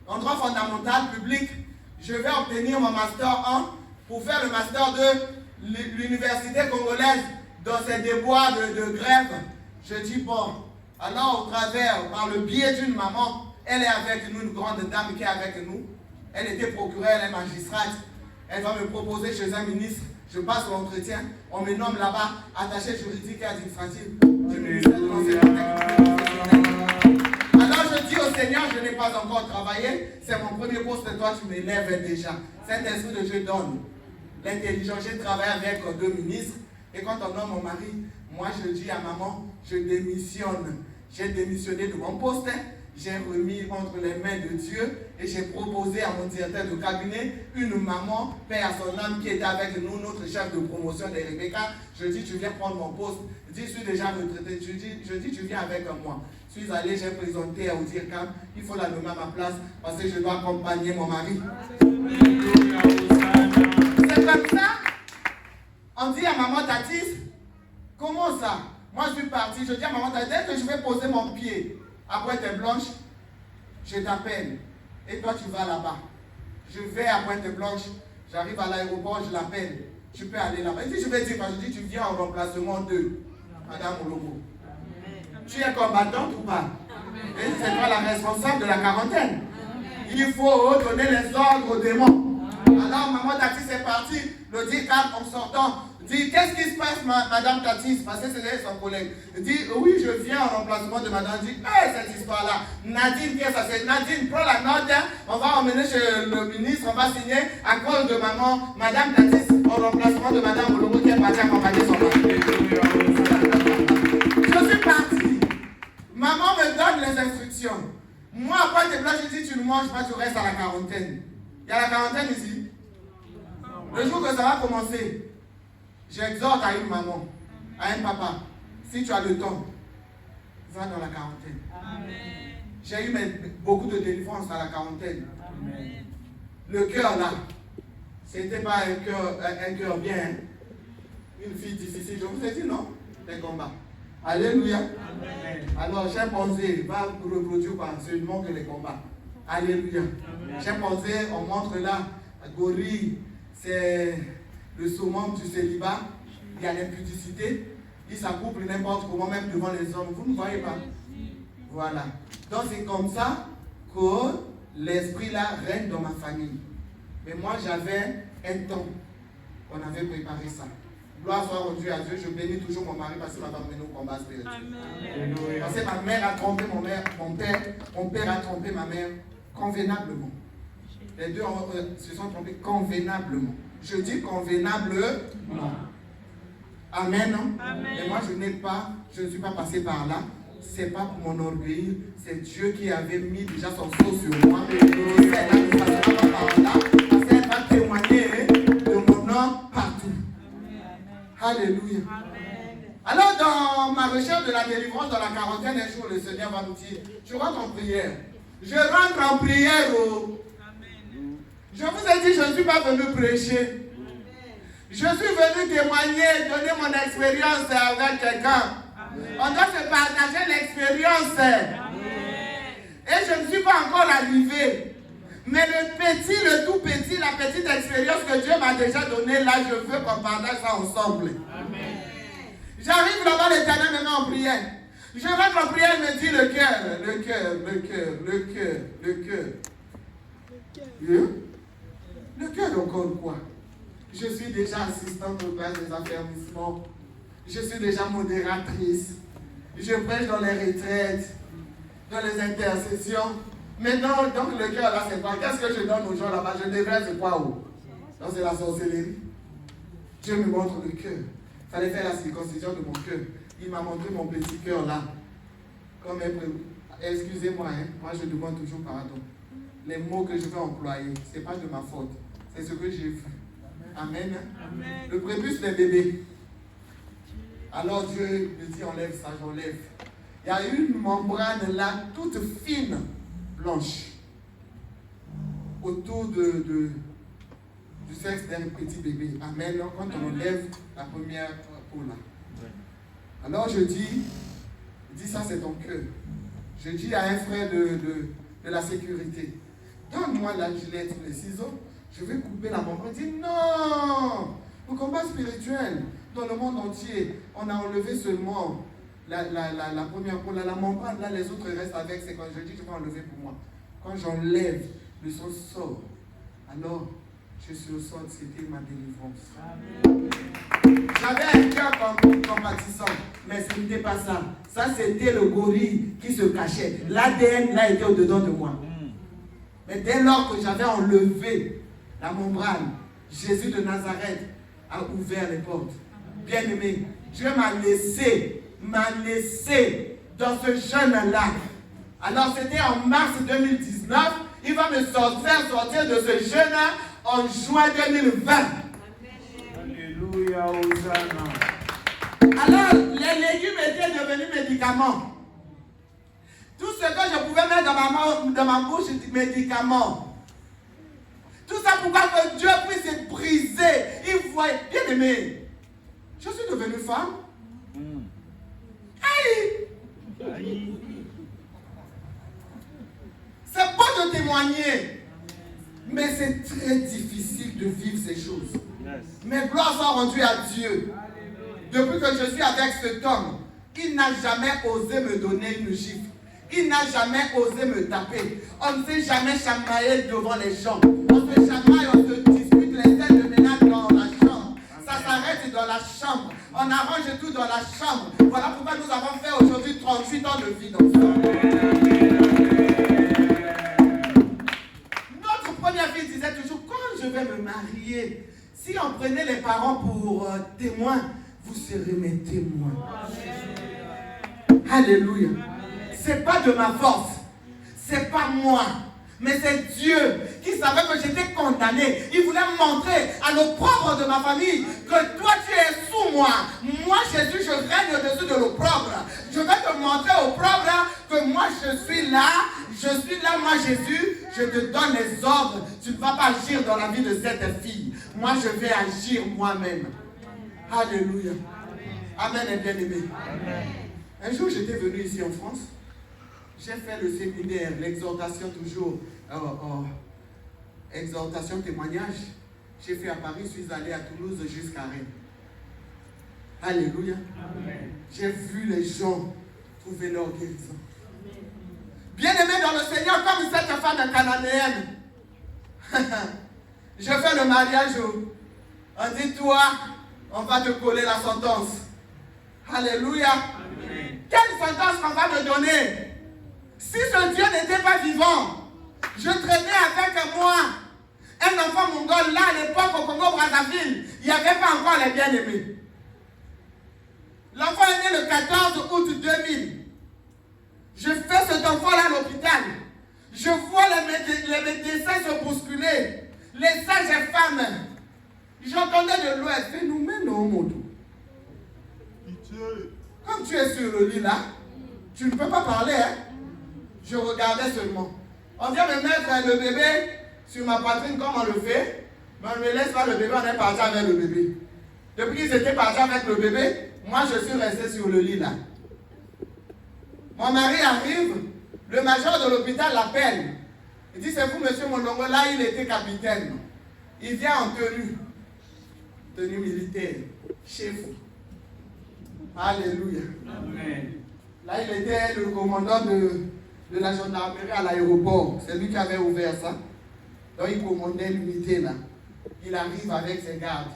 en droit fondamental public, je vais obtenir mon master 1 pour faire le master de l'université congolaise dans ces déboires de grève. Je dis, bon, alors au travers, par le biais d'une maman, elle est avec nous, une grande dame qui est avec nous. Elle était procureure, elle est magistrate. Elle va me proposer chez un ministre. Je passe l'entretien. On me nomme là-bas attaché juridique et administratif du ministère de l'enseignement technique. Alors je dis au Seigneur, je n'ai pas encore travaillé. C'est mon premier poste et toi tu m'élèves déjà. Cet esprit de Dieu donne l'intelligence. J'ai travaillé avec 2 ministres. Et quand on nomme mon mari, moi je dis à maman, je démissionne. J'ai démissionné de mon poste. J'ai remis entre les mains de Dieu et j'ai proposé à mon directeur de cabinet une maman, paix à son âme, qui était avec nous, notre chef de promotion de Rebecca. Je dis, tu viens prendre mon poste. Je dis, je suis déjà retraité. Je dis, tu viens avec moi. Je suis allé, j'ai présenté au DIRCAM. Il faut la nommer à ma place parce que je dois accompagner mon mari. C'est comme ça. On dit à maman Tatis, comment ça? Moi, je suis parti. Je dis à maman Tatis, dès que je vais poser mon pied à Pointe-Blanche, je t'appelle et toi tu vas là-bas. Je vais à Pointe-Blanche, j'arrive à l'aéroport, je l'appelle. Tu peux aller là-bas. Il dit, je vais dire, je dis, tu viens en remplacement de Madame Ologo. Tu es combattante ou pas? Et c'est toi la responsable de la quarantaine. Il faut donner les ordres aux démons. Alors maman Tati c'est parti, le 10-4 en sortant. Dit, qu'est-ce qui se passe, Madame Tatis? Parce que c'est son collègue. Dit, oui, je viens en remplacement de Madame. Dit, cette histoire-là. Nadine, qu'est-ce que ça c'est? Nadine, prends la note. On va emmener chez le ministre, on va signer à cause de maman, Madame Tatis, en remplacement de Madame Ologo qui est partie accompagner son mari. Je suis parti. Maman me donne les instructions. Moi, après tes plats, je dis, tu ne manges pas, tu restes à la quarantaine. Il y a la quarantaine ici. Le jour que ça va commencer, j'exhorte à une maman, à un papa, si tu as le temps, va dans la quarantaine. Amen. J'ai eu beaucoup de délivrance à la quarantaine. Amen. Le cœur là, c'était pas un cœur bien, hein? Une fille difficile, je vous ai dit non, des combats. Alléluia. Amen. Alors j'ai pensé, va reproduire par seulement que les combats. Alléluia. J'ai pensé, on montre là, Gori, c'est le summum du célibat, il y a l'impudicité, il s'accouple n'importe comment, même devant les hommes. Vous ne voyez pas? Voilà. Donc c'est comme ça que l'esprit là règne dans ma famille. Mais moi j'avais un temps, on avait préparé ça. Gloire soit rendue à Dieu, je bénis toujours mon mari parce qu'il m'a mené au combat spirituel. Amen. Parce que ma mère a trompé mon père a trompé ma mère convenablement. Les deux se sont trompés convenablement. Je dis convenablement. Amen. Amen. Et moi je ne suis pas passé par là. C'est pas pour mon orgueil, c'est Dieu qui avait mis déjà son sceau sur moi. Et c'est là que je ne passais pas par là. Parce qu'elle va témoigner de mon nom partout. Alléluia. Amen. Alors dans ma recherche de la délivrance dans la quarantaine, un jour le Seigneur va nous dire, tu rentres en prière. Je rentre en prière. Je vous ai dit, je ne suis pas venu prêcher. Je suis venu témoigner, donner mon expérience avec quelqu'un. On doit se partager l'expérience. Et je ne suis pas encore arrivé. Mais le tout petit, la petite expérience que Dieu m'a déjà donnée, là, je veux qu'on partage ça ensemble. Amen. J'arrive là-bas, l'Éternel me met en prière. Je rentre en prière, il me dit le cœur. Le cœur encore quoi? Je suis déjà assistante au classe des affermissements. Je suis déjà modératrice. Je prêche dans les retraites, dans les intercessions. Maintenant, donc le cœur là, c'est quoi? Qu'est-ce que je donne aux gens là-bas? Je devrais, c'est quoi? Donc c'est la sorcellerie. Dieu me montre le cœur. Il fallait faire la circoncision de mon cœur. Il m'a montré mon petit cœur là. Comme excusez-moi, hein, moi je demande toujours pardon. Les mots que je vais employer, ce n'est pas de ma faute. C'est ce que j'ai vu. Amen. Amen. Le prépuce des bébés. Alors Dieu me dit enlève ça, j'enlève. Il y a une membrane là, toute fine, blanche, autour du sexe d'un petit bébé. Amen. Quand on enlève la première peau là. Alors je dis ça c'est ton cœur. Je dis à un frère de la sécurité, donne-moi la gilette, les ciseaux, je vais couper la membrane. Il dit non, le combat spirituel dans le monde entier, on a enlevé seulement la première peau, la membrane, là les autres restent avec, c'est quand je dis je vais enlever pour moi. Quand j'enlève, le sang sort. Alors, je suis au sol, c'était ma délivrance. Amen. J'avais un cœur compatissant, mais ce n'était pas ça. Ça, c'était le gorille qui se cachait. L'ADN, là, était au-dedans de moi. Mais dès lors que j'avais enlevé la membrane, Jésus de Nazareth a ouvert les portes. Bien-aimé, Dieu m'a laissé dans ce jeûne-là. Alors, c'était en mars 2019. Il va me faire sortir de ce jeûne-là en juin 2020. Alléluia, Hosanna. Alors, les légumes étaient devenus médicaments. Tout ce que je pouvais mettre dans ma bouche, c'était médicaments. Tout ça pour que Dieu puisse être brisé. Il voit, bien aimé, je suis devenue femme. Aïe! C'est bon de témoigner, mais c'est très difficile de vivre ces choses. Mes gloires sont rendues à Dieu. Depuis que je suis avec cet homme, il n'a jamais osé me donner une gifle. Il n'a jamais osé me taper. On ne s'est jamais chamaillé devant les gens. On se chamaille, on se dispute les scènes de ménage dans la chambre. Ça s'arrête dans la chambre. On arrange tout dans la chambre. Voilà pourquoi nous avons fait aujourd'hui 38 ans de vie dans ça. Notre première fille disait toujours, quand je vais me marier, si on prenait les parents pour témoins, vous serez mes témoins. Alléluia. C'est pas de ma force, c'est pas moi, mais c'est Dieu qui savait que j'étais condamné. Il voulait montrer à l'opprobre de ma famille que toi tu es sous moi. Moi Jésus, je règne au-dessus de l'opprobre. Je vais te montrer opprobre que moi je suis là, moi Jésus, je te donne les ordres. Tu ne vas pas agir dans la vie de cette fille. Moi je vais agir moi-même. Alléluia. Amen et bien-aimé. Un jour j'étais venu ici en France. J'ai fait le séminaire, l'exhortation toujours, exhortation témoignage. J'ai fait à Paris, je suis allé à Toulouse jusqu'à Rennes. Alléluia. J'ai vu les gens trouver leur guérison. Bien-aimé dans le Seigneur, comme cette femme cananéenne. Je fais le mariage, on dit toi, on va te coller la sentence. Alléluia. Quelle sentence qu'on va me donner? Si ce Dieu n'était pas vivant, je traînais avec moi un enfant mongol là à l'époque au Congo-Brazzaville. Il n'y avait pas encore les bien-aimés. L'enfant est né le 14 août 2000. Je fais cet enfant là à l'hôpital. Je vois les médecins se bousculer. Les sages femmes. J'entendais de loin. Fais-nous maintenant, mon dos. Comme tu es sur le lit là, tu ne peux pas parler, hein? Je regardais seulement. On vient me mettre le bébé sur ma poitrine comme on le fait, mais on ne me laisse pas le bébé, on est parti avec le bébé. Depuis qu'ils étaient partis avec le bébé, moi je suis resté sur le lit là. Mon mari arrive, le major de l'hôpital l'appelle. Il dit, c'est vous, monsieur Molongo. Là, il était capitaine. Il vient en tenue militaire, chez vous. Alléluia. Amen. Là, il était le commandant de la gendarmerie à l'aéroport. C'est lui qui avait ouvert ça. Donc, il commandait l'unité là. Il arrive avec ses gardes.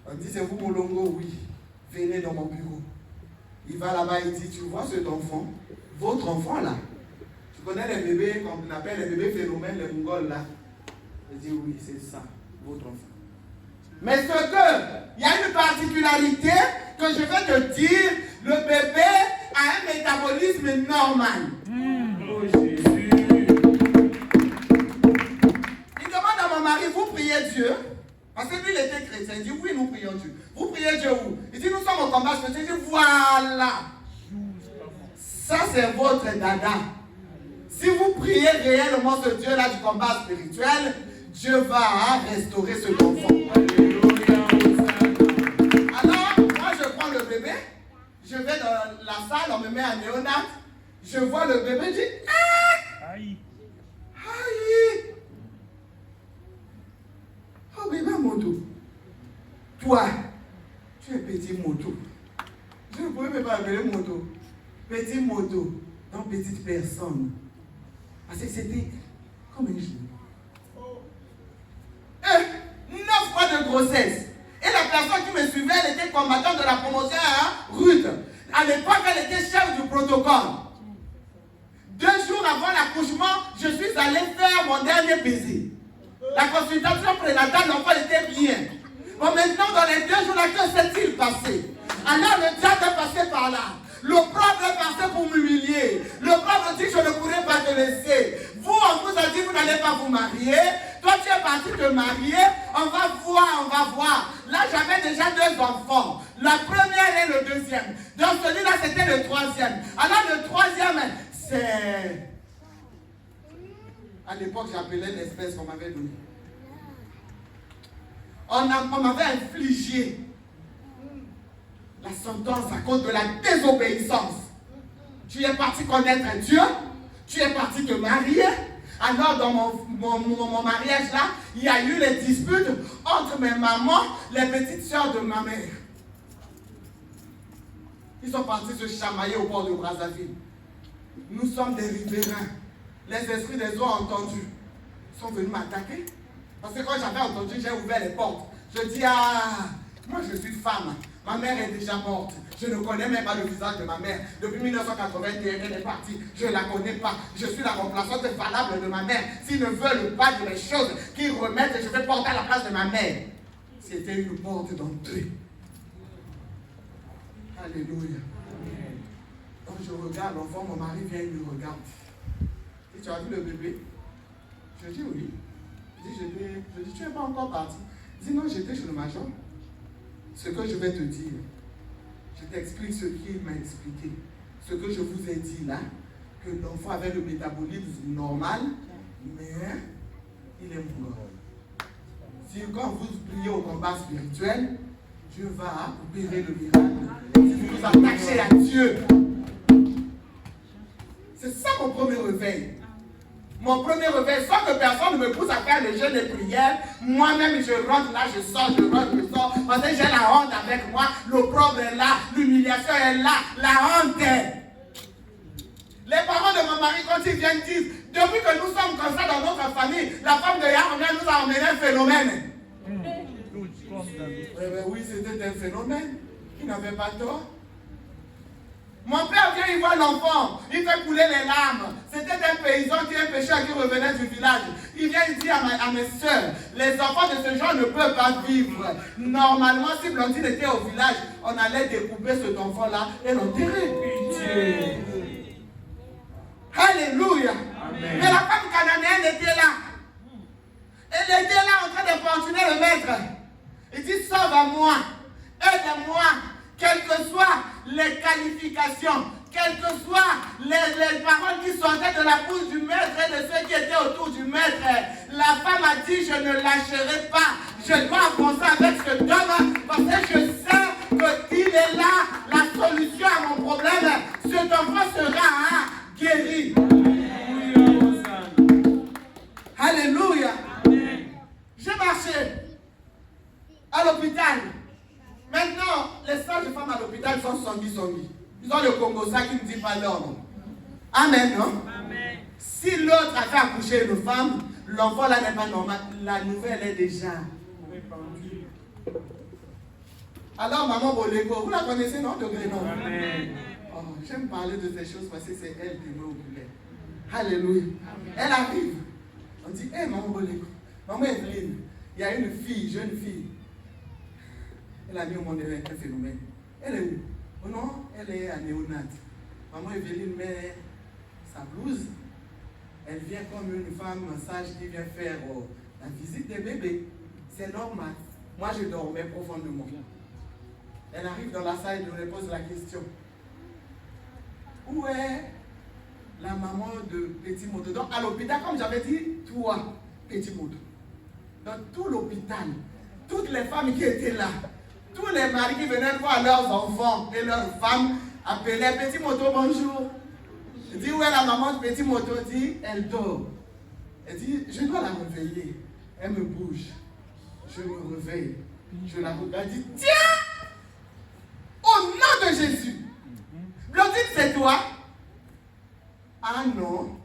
On dit, c'est vous, Molongo? Oui. Venez dans mon bureau. Il va là-bas, il dit, tu vois cet enfant? Votre enfant là? Tu connais les bébés, comme on appelle les bébés phénomènes, les Mongols là? Il dit, oui, c'est ça, votre enfant. Mais ce que, il y a une particularité que je vais te dire, le bébé a un métabolisme normal. Oh Jésus. Il demande à mon mari, vous priez Dieu? Parce que lui, il était chrétien. Il dit, oui, nous prions Dieu. Vous priez Dieu où? Il dit, nous sommes au combat spirituel. Il dit, voilà. Ça, c'est votre dada. Si vous priez réellement ce Dieu-là du combat spirituel, Dieu va restaurer ce enfant. Alors, moi, je prends le bébé. Je vais dans la salle, on me met un néonat. Je vois le bébé, je dis, ah! Aïe. Aïe! Oh, bébé moto. Toi, tu es petit moto. Je ne pouvais même pas appeler moto. Petit moto, donc petite personne. Parce que c'était comme un jour. 9 mois de grossesse. Et la personne qui me suivait, elle était combattante de la promotion à Ruth. À l'époque, elle était chef du protocole. 2 jours avant l'accouchement, je suis allé faire mon dernier baiser. La consultation prénatale, l'enfant était bien. Bon, maintenant, dans les 2 jours là, que s'est-il passé? Alors, le diable est passé par là. Le propre est passé pour m'humilier. Le propre dit, je ne pourrais pas te laisser. Vous, on vous a dit, vous n'allez pas vous marier. Toi, tu es parti te marier. On va voir. Là, j'avais déjà 2 enfants. La première et le deuxième. Donc, celui-là, c'était le 3e. Alors, le 3e, c'est... À l'époque, j'appelais l'espèce qu'on m'avait donnée. On m'avait infligé la sentence à cause de la désobéissance. Tu es parti connaître Dieu, tu es parti te marier. Alors dans mon mariage là, il y a eu les disputes entre mes mamans, les petites soeurs de ma mère. Ils sont partis se chamailler au port de Brazzaville. Nous sommes des riverains. Les esprits des eaux ont entendu. Ils sont venus m'attaquer. Parce que quand j'avais entendu, j'ai ouvert les portes. Je dis, ah, moi je suis femme. Ma mère est déjà morte. Je ne connais même pas le visage de ma mère. Depuis 1981, elle est partie. Je ne la connais pas. Je suis la remplaçante valable de ma mère. S'ils ne veulent pas de mes choses, qu'ils remettent et je vais porter à la place de ma mère. C'était une porte d'entrée. Alléluia. Quand je regarde l'enfant, mon mari vient et me regarde. Et tu as vu le bébé? Je dis oui. Je dis, tu n'es pas encore parti. Il dit non, j'étais chez le major. Ce que je vais te dire, je t'explique ce qu'il m'a expliqué. Ce que je vous ai dit là, que l'enfant avait le métabolisme normal, mais il est mort. Si quand vous priez au combat spirituel, Dieu va opérer le miracle. Si vous vous attachez à Dieu, c'est ça mon premier réveil. Mon premier réveil, sans que personne ne me pousse à faire le jeûne de prière, moi-même je rentre là, je sors, parce que j'ai la honte avec moi, l'opprobre est là, l'humiliation est là, la honte est. Les parents de mon mari, quand ils viennent, disent, depuis que nous sommes comme ça dans notre famille, la femme de Yaronga nous a emmené un phénomène. Oui, c'était un phénomène. Il n'avait pas tort. Mon père vient, il voit l'enfant, il fait couler les larmes. C'était un paysan qui est pécheur qui revenait du village. Il vient, il dit à mes soeurs, les enfants de ce genre ne peuvent pas vivre. Normalement, si Blondine était au village, on allait découper cet enfant-là et l'enterrer. Alléluia. Amen. Mais la femme cananéenne était là. Elle était là en train de fortuner le maître. Il dit, sauve-moi, aide-moi. Quelles que soient les qualifications, quelles que soient les paroles qui sortaient de la bouche du maître et de ceux qui étaient autour du maître, la femme a dit, je ne lâcherai pas. Je dois avancer avec cet homme parce que je sais qu'il est là, la solution à mon problème. Cet enfant sera guéri. l'hôpital. Maintenant, les sages-femmes à l'hôpital sont Songi. Ils ont le Congo, ça qui ne dit pas leur nom. Amen, non? Amen. Si l'autre a fait accoucher une femme, l'enfant là n'est pas normal. La nouvelle est déjà répandue. Alors, maman Boleko, vous la connaissez, non? De Grénon? Amen. Oh, j'aime parler de ces choses parce que c'est elle qui me occupe. Alléluia. Elle arrive. On dit, hé, maman Boleko, maman Evelyne, il y a une fille, jeune fille. Elle a mis au monde un phénomène. Elle est où? Oh non, elle est à néonat. Maman Evelyne met sa blouse. Elle vient comme une femme sage qui vient faire la visite des bébés. C'est normal. Moi, je dormais profondément. Elle arrive dans la salle et je lui pose la question. Où est la maman de Petit Moto? Donc, à l'hôpital, comme j'avais dit, toi, Petit Moto. Dans tout l'hôpital, toutes les femmes qui étaient là, tous les maris qui venaient voir leurs enfants et leurs femmes appelaient Petit Moto, bonjour. Je dis, où est la maman de Petit Moto? Elle dit, elle dort. Elle dit, je dois la réveiller. Elle me bouge. Je me réveille. Je la regarde. Elle dit, tiens! Au nom de Jésus. Blondine, c'est toi? Ah non.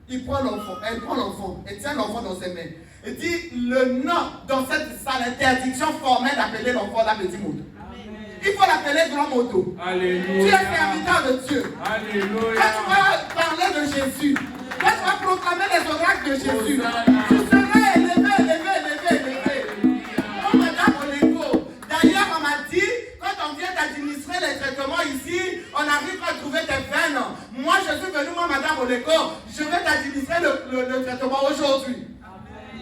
Il prend l'enfant. Elle prend l'enfant. Elle tient l'enfant dans ses mains. Elle dit, le nom dans cette salle, interdiction formelle d'appeler l'enfant la Petit Moto. Il faut l'appeler grand moto. Alléluia. Tu es serviteur de Dieu. Alléluia. Quand tu vas parler de Jésus, quand tu vas proclamer les oracles de Jésus, tu seras élevé. Oh, madame Oleko. D'ailleurs, on m'a dit, quand on vient d'administrer les traitements ici, on arrive à trouver tes veines. Moi, je suis venue, madame Oleko, je vais t'administrer le traitement aujourd'hui.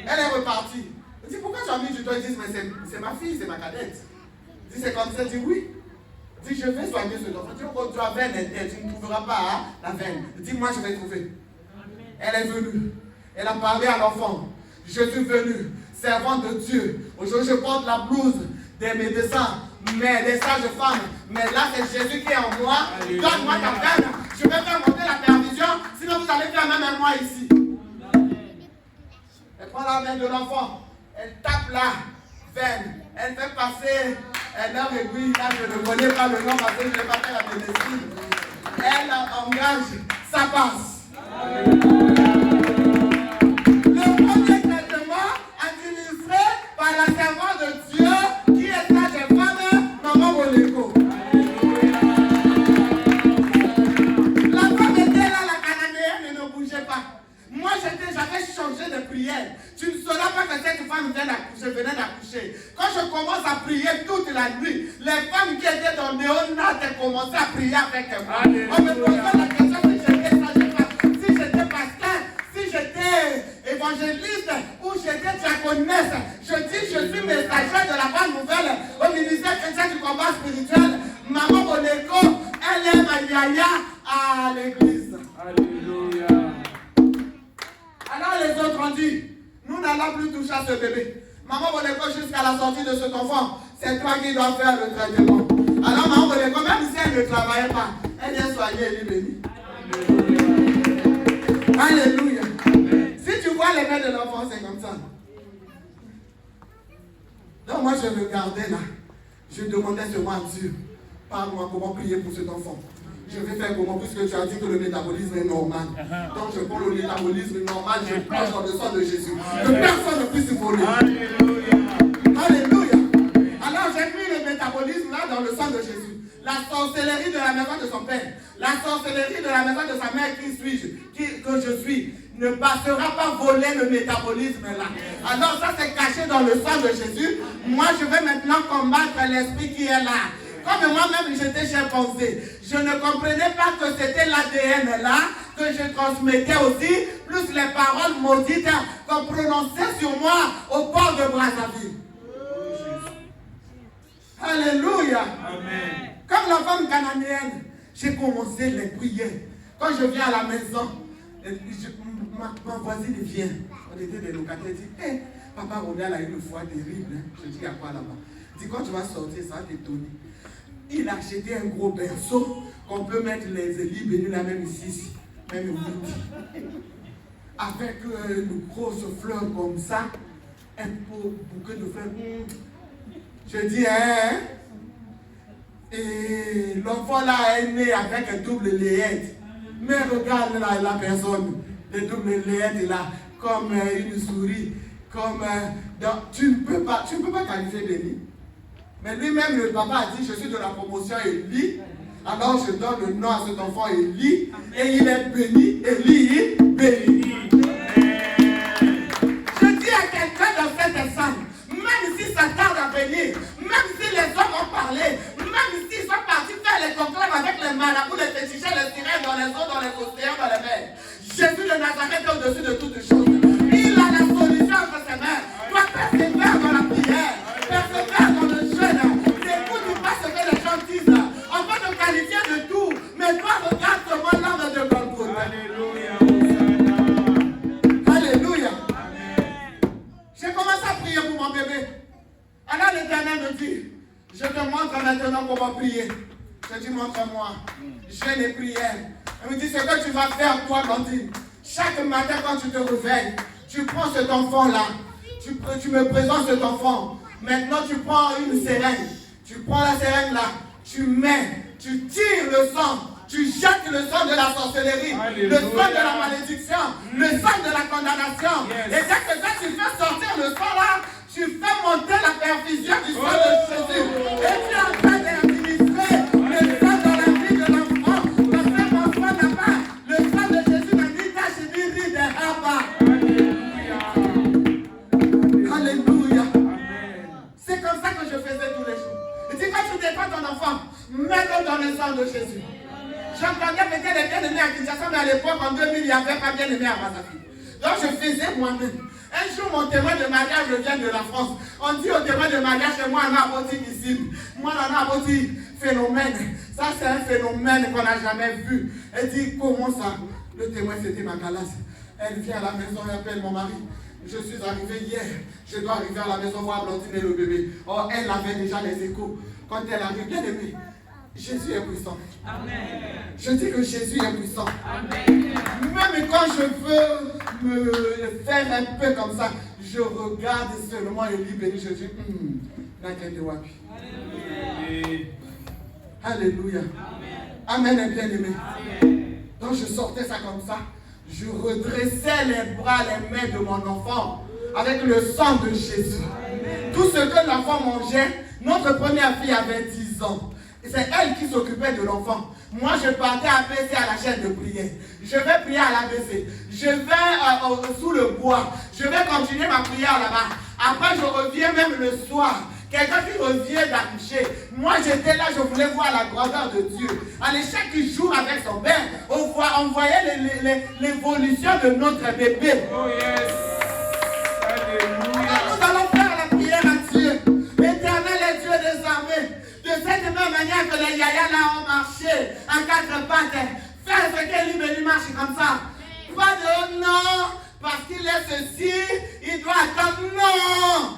Elle est repartie. Je dis, pourquoi tu as mis du doigt? Ils disent, mais c'est ma fille, c'est ma cadette. Je dis, c'est comme ça. Je dis, oui. Je dis, je vais soigner ce enfant. Je dis, oh, tu as veine, tu ne trouveras pas hein, la veine. Je dis, moi, je vais trouver. Elle est venue. Elle a parlé à l'enfant. Je suis venue, servante de Dieu. Aujourd'hui, je porte la blouse des médecins, mais des sages-femmes. Mais là, c'est Jésus qui est en moi. Donne-moi ta veine. Je vais faire monter la perfusion. Sinon, vous allez faire même un mois ici. Elle prend la main de l'enfant. Elle tape la veine. Elle fait passer leur aiguille. Là, je ne connais pas le nom parce que je n'ai pas fait la médecine. Elle engage. Ça passe. Le premier traitement administré par la servante de Dieu qui est sage-femme, maman Boleko. La femme était là, la cananéenne, et ne bougeait pas. Moi, j'avais changé de prière. Tu ne sauras pas que cette femme venait d'accoucher. Quand je commence à prier toute la nuit, les femmes qui étaient dans néonat ont commencé à prier avec moi. On me posait la question si j'étais sage-femme, si j'étais pasteur, si j'étais évangéliste ou j'étais diaconesse. Je dis, je suis messager de la bonne nouvelle au ministère chrétien du combat spirituel. Maman Boleko, elle est ma yaya à l'église. Alléluia. Alors les autres ont dit, nous n'allons plus toucher à ce bébé. Maman Boleko, jusqu'à la sortie de cet enfant, c'est toi qui dois faire le traitement. Alors maman Boleko, même si elle ne travaillait pas, elle est soignée et bénie. Alléluia. Si tu vois les mains de l'enfant, c'est comme ça. Donc moi je regardais là, je demandais seulement à Dieu, parle-moi comment prier pour cet enfant. Je vais faire comment, puisque tu as dit que le métabolisme est normal. Donc je prends le métabolisme normal, je plonge dans le sang de Jésus. Que personne ne puisse voler. Alléluia. Alléluia. Alors j'ai mis le métabolisme là dans le sang de Jésus. La sorcellerie de la maison de son père, la sorcellerie de la maison de sa mère, qui suis-je, que je suis, ne passera pas voler le métabolisme là. Alors ça c'est caché dans le sang de Jésus. Moi je vais maintenant combattre l'esprit qui est là. Comme moi-même j'étais chimpanzé, je ne comprenais pas que c'était l'ADN là que je transmettais aussi, plus les paroles maudites qu'on prononçait sur moi au port de Brazzaville. Alléluia. Amen. Comme la femme cananéenne, j'ai commencé les prières. Quand je viens à la maison, ma voisine vient. On était des locataires, elle dit, hey, papa Ronald a eu une foi terrible. Hein. Je dis, à quoi là-bas? Il dit, quand tu vas sortir, ça va t'étonner. Il a acheté un gros berceau qu'on peut mettre les élis bénis là même ici, même au midi. Avec une grosse fleur comme ça, un beau bouquet de fleurs. Je dis, hein? Et l'enfant là est né avec un double layette. Mais regarde la personne, le double layette est là, comme une souris, comme tu ne peux pas qualifier Béni. Mais lui-même, le papa a dit, je suis de la promotion Élie. Alors je donne le nom à cet enfant Élie. Et il est béni. Élie, béni. Je dis à quelqu'un dans cette salle, même si ça tarde à venir, même si les hommes ont parlé, même s'ils sont partis faire les conclaves avec les marabouts, les féticheurs, les sirènes dans les eaux, dans les océans, dans les mers, Jésus de Nazareth est au-dessus de toutes choses. Il a la solution entre ses mains. Toi, persévère dans la prière, persévère dans le jeûne. N'écoute pas ce que les gens disent. On peut te qualifier de tout, mais toi, regarde seulement l'âme de Golgotha. Alléluia. Alléluia. J'ai commencé à prier pour mon bébé. Alors l'Éternel me dit, je te montre maintenant comment prier. Je dis, montre-moi. Jeûne et prière. Il me dit, ce que tu vas faire, toi, Blandine. Chaque matin, quand tu te réveilles, tu prends cet enfant-là. Tu me présentes cet enfant. Maintenant, tu prends une seringue. Tu prends la seringue là. Tu mets, tu tires le sang. Tu jettes le sang de la sorcellerie. Alléluia. Le sang de la malédiction. Le sang de la condamnation. Yes. Et dès que tu fais sortir le sang là, tu fais monter la perfusion du sang de Jésus. Et tu es en train d'administrer le sang dans la vie de l'enfant. Parce que mon enfant n'a pas le sang de Jésus n'a ni tache ni ride des rabat. Alléluia. C'est comme ça que je faisais tous les jours. Et dis, quand tu défends ton enfant, mets-le dans le sang de Jésus. J'entendais peut-être les bien-aimés à Kinshasa, mais à l'époque, en 2000, il n'y avait pas bien-aimé à Brazzaville. Donc je faisais moi-même. Un jour, mon témoin de mariage vient de la France. On dit au témoin de mariage, chez moi, on a abouti ici. Moi, on a abouti phénomène. Ça, c'est un phénomène qu'on n'a jamais vu. Elle dit, comment ça? Le témoin, c'était ma calasse. Elle vient à la maison et appelle mon mari. Je suis arrivé hier. Je dois arriver à la maison voir Blandine et le bébé. Or, elle avait déjà les échos. Quand elle arrive, bien aimée, Jésus est puissant. Amen. Je dis que Jésus est puissant. Amen. Même quand je veux me faire un peu comme ça, je regarde seulement Élie béni. Je dis, n'inquiète pas. Alléluia. Amen. Amen, bien aimé. Donc je sortais ça comme ça. Je redressais les bras, les mains de mon enfant avec le sang de Jésus. Amen. Tout ce que l'enfant mangeait, notre première fille avait 10 ans. C'est elle qui s'occupait de l'enfant. Moi, je partais à ABC à la chaîne de prière. Je vais prier à l'ABC. Je vais sous le bois. Je vais continuer ma prière là-bas. Après, je reviens même le soir. Quelqu'un qui revient d'accoucher. Moi, j'étais là, je voulais voir la grandeur de Dieu. Allez, chaque jour avec son père, on voyait l'évolution de notre bébé. Oh yes. Alléluia. Alors, nous allons faire la prière à Dieu. L'Éternel est Dieu des armées. De cette même manière que les yayas là ont marché à 4 pattes, faire ce qu'Élie Béni marche comme ça. Pas de non, parce qu'il est ceci, il doit attendre non.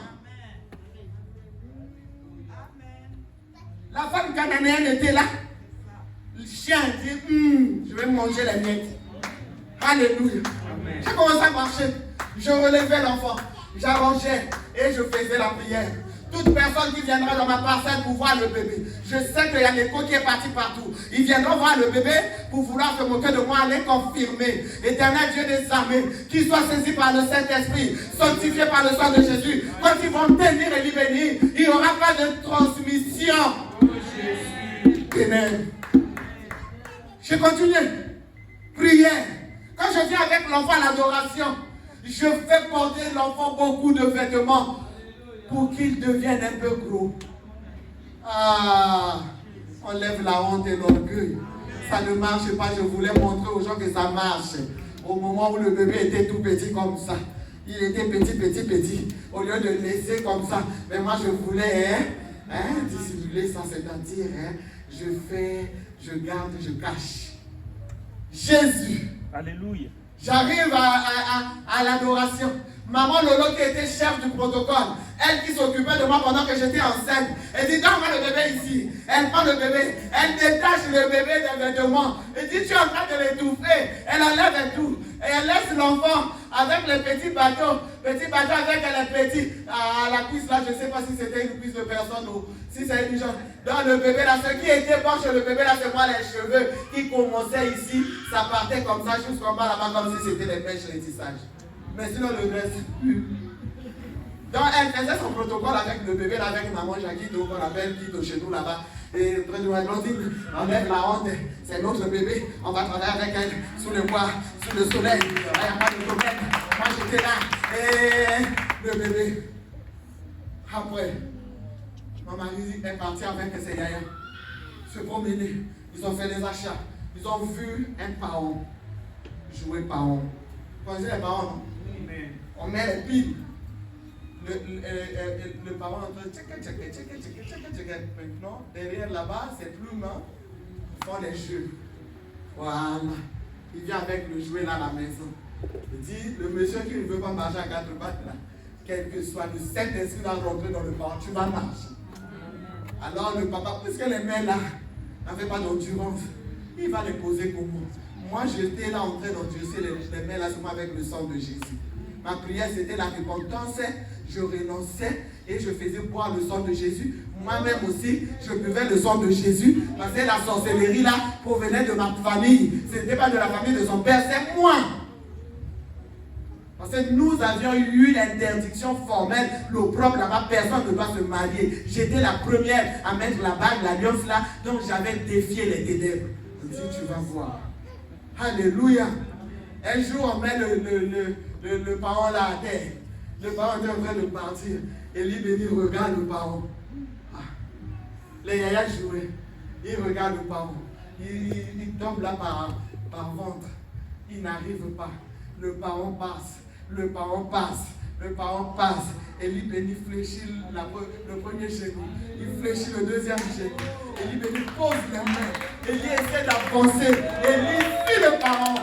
La femme cananéenne était là. Le chien dit, je vais manger les miettes. Alléluia. J'ai commencé à marcher. Je relevais l'enfant. J'arrangeais et je faisais la prière. Toute personne qui viendra dans ma parcelle pour voir le bébé, je sais qu'il y a l'écho qui est parti partout. Ils viendront voir le bébé pour vouloir se moquer de moi, aller confirmer. Éternel Dieu des armées, qu'ils soient saisis par le Saint-Esprit, sanctifiés par le sang de Jésus. Quand ils vont tenir et bénir, il n'y aura pas de transmission. Amen. Je continue. Prière. Quand je viens avec l'enfant à l'adoration, je fais porter l'enfant beaucoup de vêtements pour qu'il devienne un peu gros. Ah, on lève la honte et l'orgueil. Ça ne marche pas. Je voulais montrer aux gens que ça marche. Au moment où le bébé était tout petit comme ça. Il était petit. Au lieu de laisser comme ça. Mais moi, je voulais dissimuler ça. C'est-à-dire, je garde, je cache. Jésus. Alléluia. J'arrive à l'adoration. Maman Lolo qui était chef du protocole, elle qui s'occupait de moi pendant que j'étais enceinte, elle dit, donne-moi le bébé ici. Elle prend le bébé, elle détache le bébé des vêtements. Elle dit, tu es en train de l'étouffer. Elle enlève tout. Et elle laisse l'enfant avec les petits bateaux avec les petits, à la cuisse là, je ne sais pas si c'était une cuisse de personne ou si c'est une chose. Dans le bébé là, ce qui était bon chez le bébé là, c'est moi les cheveux qui commençaient ici, ça partait comme ça jusqu'en bas là-bas comme si c'était les mèches, les tissages. Mais sinon le reste, donc elle faisait son protocole avec le bébé là, avec maman Jackie, qu'on appelle Kito chez nous là-bas. Et près de Blondine, enlève la honte, c'est notre bébé, on va travailler avec elle sous le bois, sous le soleil, il n'y a pas de problème. Moi j'étais là, et le bébé. Après, mon mari est parti avec ses yaya, se promener, ils ont fait des achats, ils ont vu un paon, jouer paon. Vous connaissez les paons, non? On met les piles. Le parent est en train de checker. Maintenant, derrière là-bas, c'est plus main. Ils font les jeux. Voilà. Il vient avec le jouet là à la maison. Il dit, le monsieur qui ne veut pas marcher à 4 pattes là, quel que soit le Saint-Esprit va rentrer dans le parent, tu vas marcher. Alors le papa, puisque les mains là n'avaient pas d'endurance, il va les poser comment? Moi j'étais là en train d'endurcer les mains là seulement avec le sang de Jésus. Ma prière c'était la repentance. Je renonçais et je faisais boire le sang de Jésus. Moi-même aussi, je buvais le sang de Jésus. Parce que la sorcellerie là provenait de ma famille. Ce n'était pas de la famille de son père, c'est moi. Parce que nous avions eu l'interdiction formelle, l'opprobre là-bas, personne ne doit se marier. J'étais la première à mettre la bague, l'alliance là, donc j'avais défié les ténèbres. Je dis, tu vas voir. Alléluia. Un jour, on met le parent là à terre. Le parent est en train de partir. Et lui regarde le parent. Ah. Les yayas jouaient. Il regarde le parent. Il tombe là par ventre. Il n'arrive pas. Le parent passe. Le parent passe. Le parent passe. Et lui fléchit le premier genou. Il fléchit le deuxième genou. Et lui pose les mains. Et lui essaie d'avancer. Et lui suit le parent.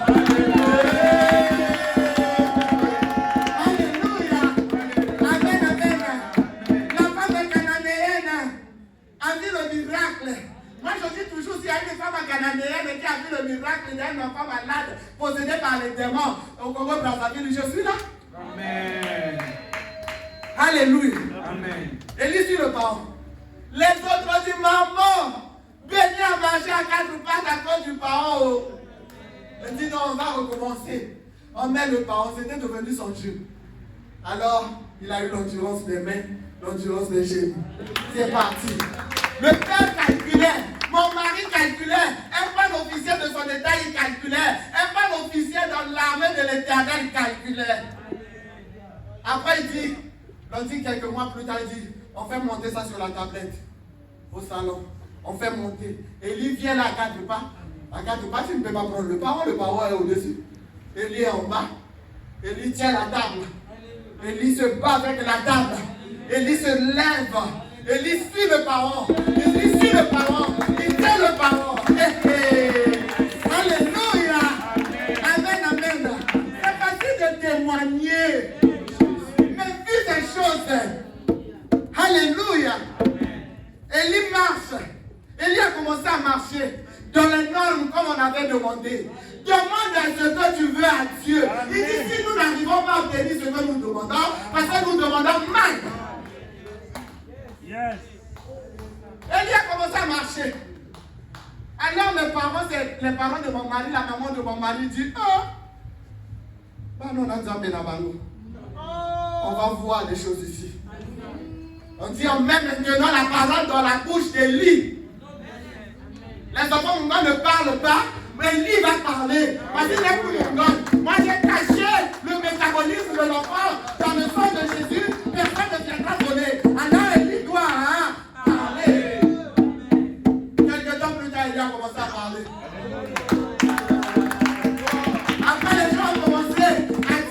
Moi je dis toujours, s'il y a une femme cananéenne qui a vu le miracle d'un enfant malade possédé par les démons au Congo Brazzaville, je suis là. Amen. Alléluia. Amen. Et lui suit le parent. Les autres ont dit, maman, béni à marcher à 4 pattes à cause du parent. Elle dit non, on va recommencer. On met le parent, c'était devenu son jeu. Alors, il a eu l'endurance des mains, l'endurance des genoux. C'est parti. Le père calculait, mon mari calculait, un bon officier de son état il calculait, un bon officier dans l'armée de l'Éternel calculait. Après il dit, on dit quelques mois plus tard, il dit, on fait monter ça sur la tablette au salon, on fait monter. Et lui vient là à 4 pas. À 4 pas, tu ne peux pas prendre le parent est au-dessus. Et lui est en bas. Et lui tient la table. Et lui se bat avec la table. Et lui se lève. Et lui suit le parent. Il lui suit le parent. Il tient le parent. Alléluia. Amen, amen. C'est facile de témoigner. Mais vis des choses. Alléluia. Élie marche. Élie a commencé à marcher dans les normes comme on avait demandé. Demande ce que tu veux à Dieu. Il dit si nous n'arrivons pas à obtenir ce que nous demandons, parce que nous demandons mal. Yes. Élie a commencé à marcher. Alors les parents de mon mari, la maman de mon mari dit, on va voir des choses ici. On dit on met maintenant la parole dans la bouche d'Élie. Les enfants ne parlent pas, mais Élie va parler. Parce qu'il est plus mon. Moi j'ai caché le métabolisme de l'enfant dans le sang de Jésus. Personne ne viendra donner. Alors Élie doit parler. Quelques temps plus tard, Élie a commencé à parler. Après les gens ont commencé à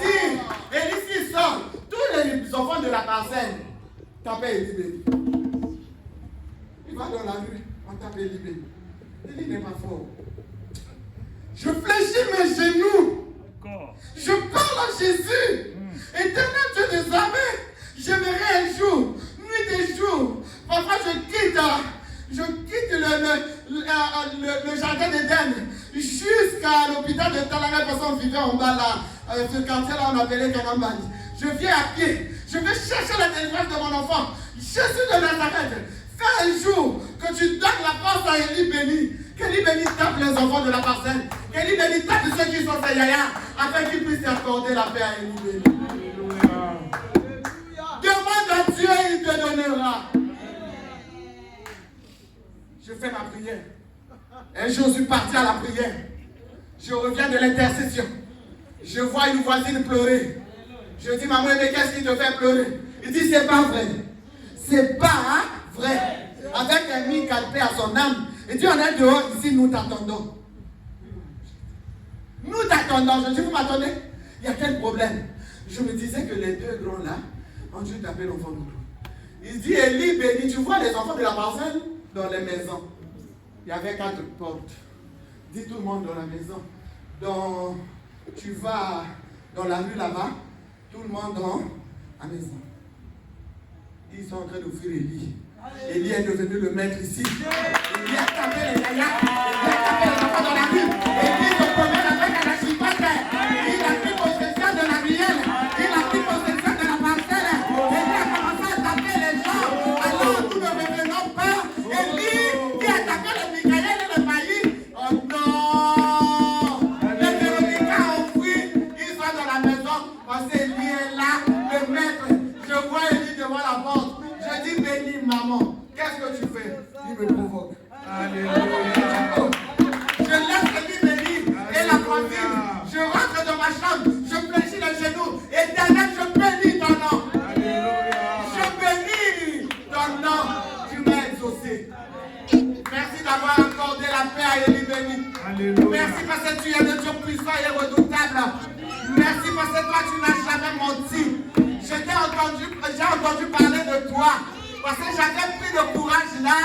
dire, Élie s'il sort, tous les enfants de la parcelle tapaient Élie. Il va dans la rue, on tape Élie. Élie n'est pas fort. Je fléchis mes genoux. Encore. Je parle à Jésus. Éternel Dieu des armées, j'aimerais un jour, nuit et jour. Parfois je quitte le jardin d'Éden jusqu'à l'hôpital de Talanga parce qu'on vivait en bas là. ce quartier-là, on appelait Kanambani. Je viens à pied. Je vais chercher la délivrance de mon enfant. Jésus de Nazareth, fais un jour que tu donnes la force à Élie Béni. Qu'Élie Béni tape les enfants de la parcelle. Qu'Élie Béni tape ceux qui sont ses yaya, afin qu'il puisse accorder la paix à Élie Béni. Demande à Dieu, il te donnera. Je fais ma prière. Un jour, je suis parti à la prière. Je reviens de l'intercession. Je vois une voisine pleurer. Je dis, maman, mais qu'est-ce qui te fait pleurer? Il dit, c'est pas vrai. C'est pas vrai. Avec un mi calpé à son âme. Il dit, on est dehors ici, nous t'attendons. Nous t'attendons. Je dis, vous m'attendez? Il y a quel problème? Je me disais que les deux grands là ont dû taper l'enfant de nous. Il dit, Élie Béni, tu vois les enfants de la parcelle dans les maisons. Il y avait 4 portes. Dis tout le monde dans la maison. Tu vas dans la rue là-bas, tout le monde dans la maison. Ils sont en train d'ouvrir Élie. Élie est devenu le maître ici. Élie a tapé les yayas. Élie a tapé les enfants dans la rue. Élie se promène avec un archipel. Il a pris possession de la ruelle. Il a pris possession de la parcelle. Élie a commencé à taper les gens. Alors nous ne revenons pas. Élie qui a tapé le Michael et le Maïs. Oh non! Les Véronica ont fui. Ils sont dans la maison. Parce qu'Élie est là, le maître. Je vois Élie devant la porte. Je dis, béni maman, qu'est-ce que tu fais? Il me provoque. Alléluia. Je laisse Élie béni et la voisine. Je rentre dans ma chambre, je fléchis les genoux. Éternel, je bénis ton nom. Alléluia. Je bénis ton nom. Tu m'as exaucé. Merci d'avoir accordé la paix à Élie béni. Alléluia. Merci parce que tu es le Dieu puissant et redoutable. Merci parce que toi, tu n'as jamais menti. J'ai entendu parler de toi. Parce que j'avais pris le courage là.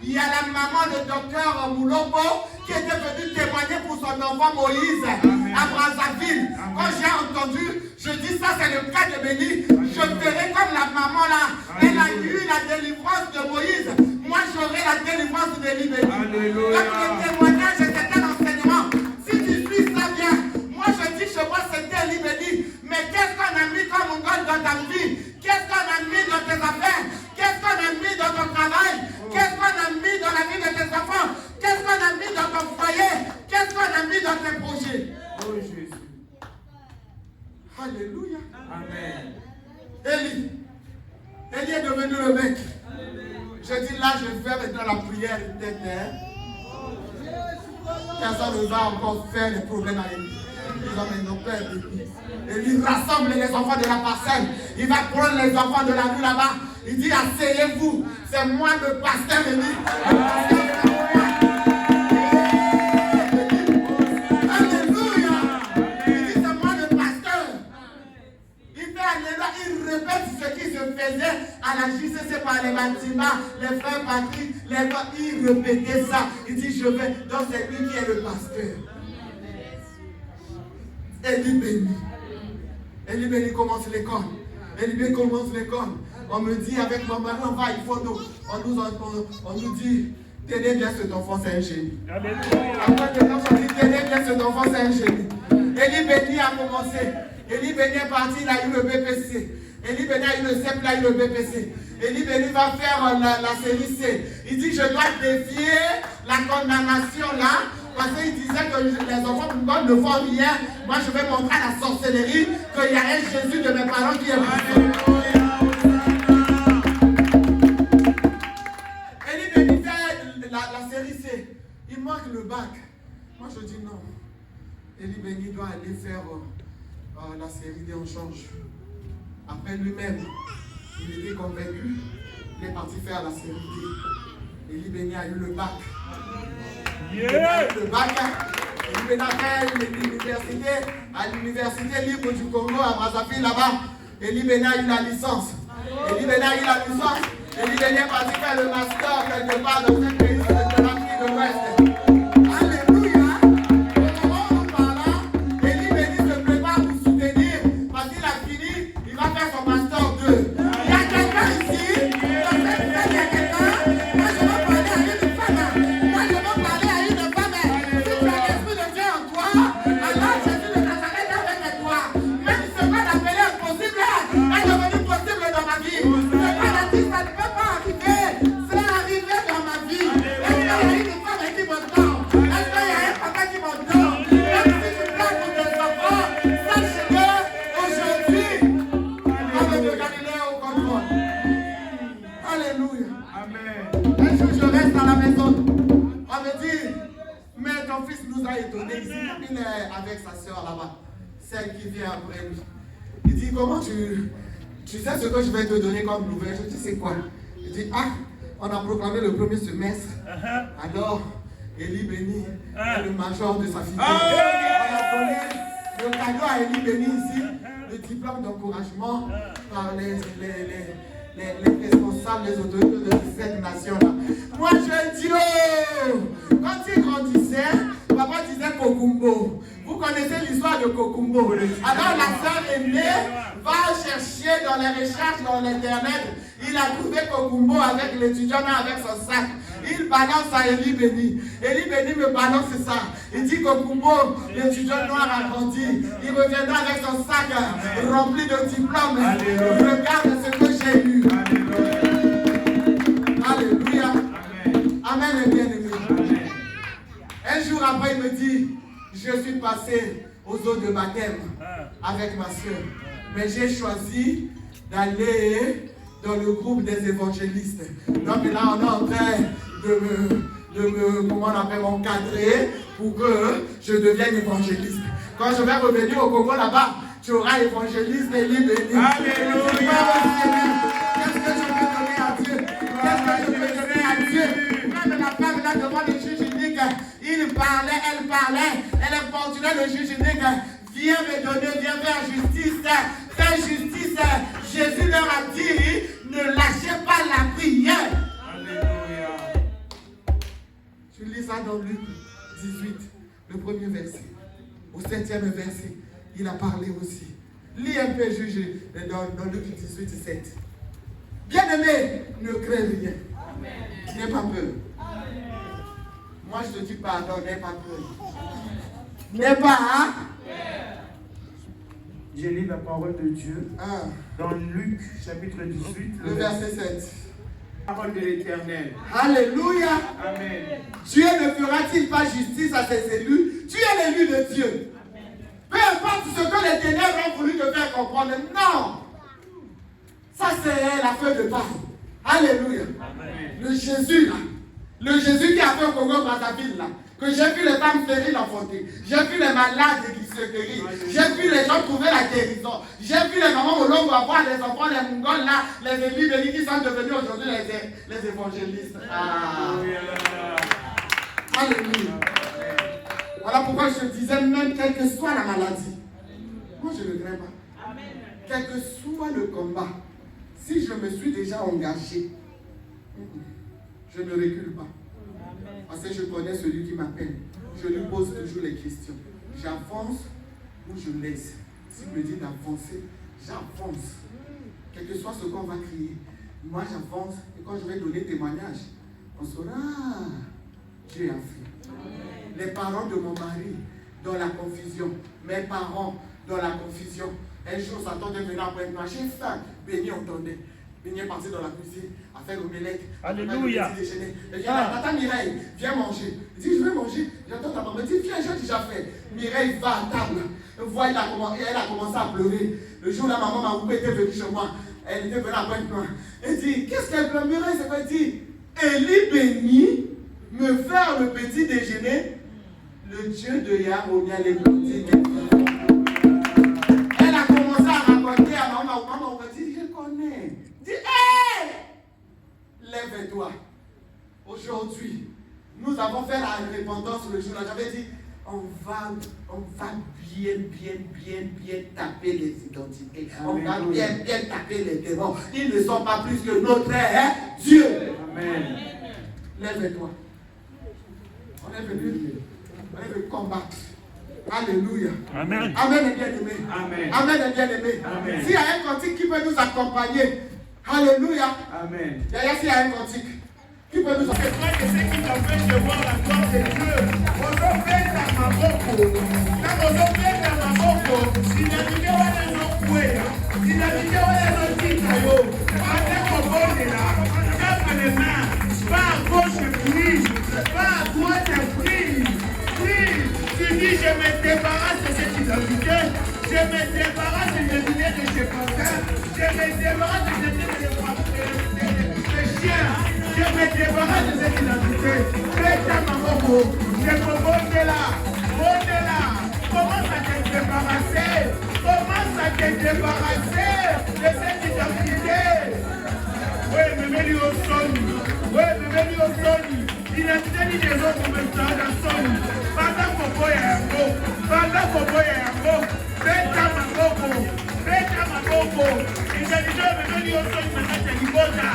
Il y a la maman du docteur Moulobo qui était venue témoigner pour son enfant Moïse à Brazzaville. Quand j'ai entendu, je dis ça c'est le cas de Béni. Je ferai comme la maman là. Elle a eu la délivrance de Moïse. Moi j'aurai la délivrance de Élie Béni. Donc le témoignage c'était un enseignement. Si tu suis ça bien, moi je dis chez moi c'était Élie Béni. Mais qu'est-ce qu'on a mis comme God dans ta vie? Qu'est-ce qu'on a mis dans tes affaires? Qu'est-ce qu'on a mis dans ton travail? Qu'est-ce qu'on a mis dans la vie de tes enfants? Qu'est-ce qu'on a mis dans ton foyer? Qu'est-ce qu'on a mis dans tes projets? Oh Jésus. Alléluia. Amen. Élie est devenu le mec. Je dis là, je vais maintenant la prière éternelle. Personne ne va encore faire les problèmes à Élie. Ils ont maintenant peur d'Élie. Il rassemble les enfants de la parcelle. Il va prendre les enfants de la rue là-bas. Il dit, asseyez-vous. C'est moi le pasteur Élie. Alléluia. Il dit, c'est moi le pasteur. Il fait alléluia. Il répète ce qui se faisait à la JCC par les bâtiments, les frères Patrick, il répétait ça. Il dit, je vais. Donc c'est lui qui est le pasteur. Élie béni. Élie béni commence l'école. Élie béni commence l'école. On me dit avec mon mari, on va, il faut nous. On nous dit, tenez bien cet enfant, c'est un génie. Après de temps, on dit, tenez bien cet enfant, c'est un génie. Élie béni a commencé. Élie béni est parti, il a eu le BPC. Élie béni a eu le CEP, il a eu le BPC. Élie béni va faire la série C. Il dit, je dois défier la condamnation là. Parce qu'il disait que les enfants ne font rien. Moi, je vais montrer à la sorcellerie qu'il y a un Jésus de mes parents qui est mort. Élie béni fait la série C. Il manque le bac. Moi, je dis non. Élie béni doit aller faire la série D, on change. Après lui-même, il était convaincu. Il est parti faire la série D. Élie béni a eu le bac. Le bac, il est à l'université libre du Congo à Brazzaville là-bas. Élie béni a eu la licence. Élie béni a eu la licence. Élie béni est parti faire le master quelque part dans un pays de l'Afrique de l'Ouest. Alléluia. Au moment où nous parlons, Élie béni se prépare pour soutenir parce qu'il a fini, il va faire son master 2. Il y a quelqu'un ici, il y a quelqu'un. Moi je veux parler à une femme. Moi je veux parler à une femme. Si tu as l'esprit de Dieu en toi, alors Jésus de Nazareth est avec toi. Un jour, je reste à la maison. On me dit, mais ton fils nous a étonnés ici. Il est avec sa soeur là-bas, celle qui vient après lui. Il dit, comment tu sais ce que je vais te donner comme nouvelle? Je dis, c'est quoi? Il dit, on a proclamé le premier semestre. Alors, Élie Béni est le major de sa fille. On a donné le cadeau à Élie Béni ici, le diplôme d'encouragement par les responsables, les autorités de cette nation-là. Moi, je dis, quand il grandissait, papa disait Kokumbo. Vous connaissez l'histoire de Kokumbo. Alors, la sœur aînée va chercher dans les recherches dans l'internet. Il a trouvé Kokumbo avec l'étudiant, avec son sac. Il balance à Élie Béni. Élie Béni me balance ça. Il dit Kokumbo, l'étudiant noir a grandi. Il reviendra avec son sac rempli de diplômes. Regarde ce que j'ai eu. Alléluia. Amen et bien-aimé. Un jour après, il me dit, je suis passé aux eaux de baptême avec ma soeur. Mais j'ai choisi d'aller dans le groupe des évangélistes. Donc là, on est en train de me comment on appelle, encadrer pour que je devienne évangéliste. Quand je vais revenir au Congo là-bas, tu auras évangéliste Élie Béni. Alléluia. Qu'est-ce que je peux donner à Dieu? Qu'est-ce que je peux donner à Dieu? Même la femme là devant le juge unique, il parlait, elle continuait le juge unique. Viens me donner, viens faire justice. Fais justice. Jésus leur a dit, ne lâchez pas la prière. Alléluia. Tu lis ça dans Luc 18, le premier verset. Au 7e verset, il a parlé aussi. Lis un peu, juge, dans Luc 18, 7. Bien-aimé, ne crains rien. N'aie pas peur. Moi, je te dis pardon, n'aie pas peur. N'aie pas, hein? J'ai lu la parole de Dieu dans Luc chapitre 18, le verset 7. Parole de l'Éternel. Alléluia. Amen. Dieu ne fera-t-il pas justice à ses élus? Tu es l'élu de Dieu. Peu importe ce que les ténèbres ont voulu te faire comprendre. Non. Ça, c'est la feuille de paille. Alléluia. Amen. Le Jésus là. Le Jésus qui a fait au Congo dans sa ville là. Que j'ai vu les femmes stériles enfanter. J'ai vu les malades qui se guérissent. J'ai vu les gens trouver la guérison. J'ai vu les mamans au long avoir les enfants, les Mongols là, les Élie Béni qui sont devenus aujourd'hui les évangélistes. Alléluia. Voilà pourquoi je disais, même quelle que soit la maladie, moi je ne crains pas. Quel que soit le combat, si je me suis déjà engagé, je ne recule pas. Parce que je connais celui qui m'appelle. Je lui pose toujours les questions. J'avance ou je laisse. S'il me dit d'avancer, j'avance. Quel que soit ce qu'on va crier. Moi j'avance et quand je vais donner témoignage, on saura, Dieu a fait. Les parents de mon mari dans la confusion. Mes parents dans la confusion. Un jour, Satan est venu après moi. J'ai faim. Béni entendait. Béni est parti dans la cuisine à faire l'omelette. Alléluia. Il dit, tata Mireille, viens manger. Il dit, je vais manger. J'entends ta maman. Il dit, viens, j'ai déjà fait. Mireille va à table. Voit, elle a commencé à pleurer. Le jour où la maman m'a était venue chez moi. Elle était venue après moi. Elle dit, qu'est-ce qu'elle pleure? Mireille, c'est quoi? Elle dit, Élie Béni me faire le petit déjeuner. Le Dieu de Yahweh les petits. Elle a commencé à raconter à maman. Maman m'a dit, je connais. Dis, hé! Lève-toi. Aujourd'hui, nous avons fait la repentance le jour-là. J'avais dit, on va bien taper les identités. On va bien taper les démons. Ils ne sont pas plus que notre Dieu. Amen. Lève-toi. On est venu combattre. Alléluia. Amen. Amen et bien-aimé. Amen. Amen et bien-aimé. Amen. S'il y a un cantique qui peut nous accompagner, alléluia. Amen. D'ailleurs, s'il y a un cantique qui peut nous accompagner. C'est ce qui t'empêche de voir la gloire de Dieu. Ozopenda maboko. Quand ozopenda maboko, inabidi wale zokwe. Inabidi wale zotika yo. Ate kobone la. Kama les mains. Pas à gauche, prise. Pas à droite, prise. Prise. Tu dis, je me débarrasse de cette identité. Je me débarrasse de l'idée que je pensais. Je me débarrasse de l'idée que je pensais. Je me me débarrasse de cette identité. Beta Mamoko, je me bonne là. Commence à te débarrasser. Commence à te débarrasser de cette identité. Oui, mais mets-lui au sol. Oui, mais mets-lui au sol. L'identité des autres me dans le sol. Pendant qu'on voit un mot. Pendant qu'on voit un mot. Beta Mamoko. Beta Mamoko. L'identité me mets-lui au sol. Me mets à l'ibota.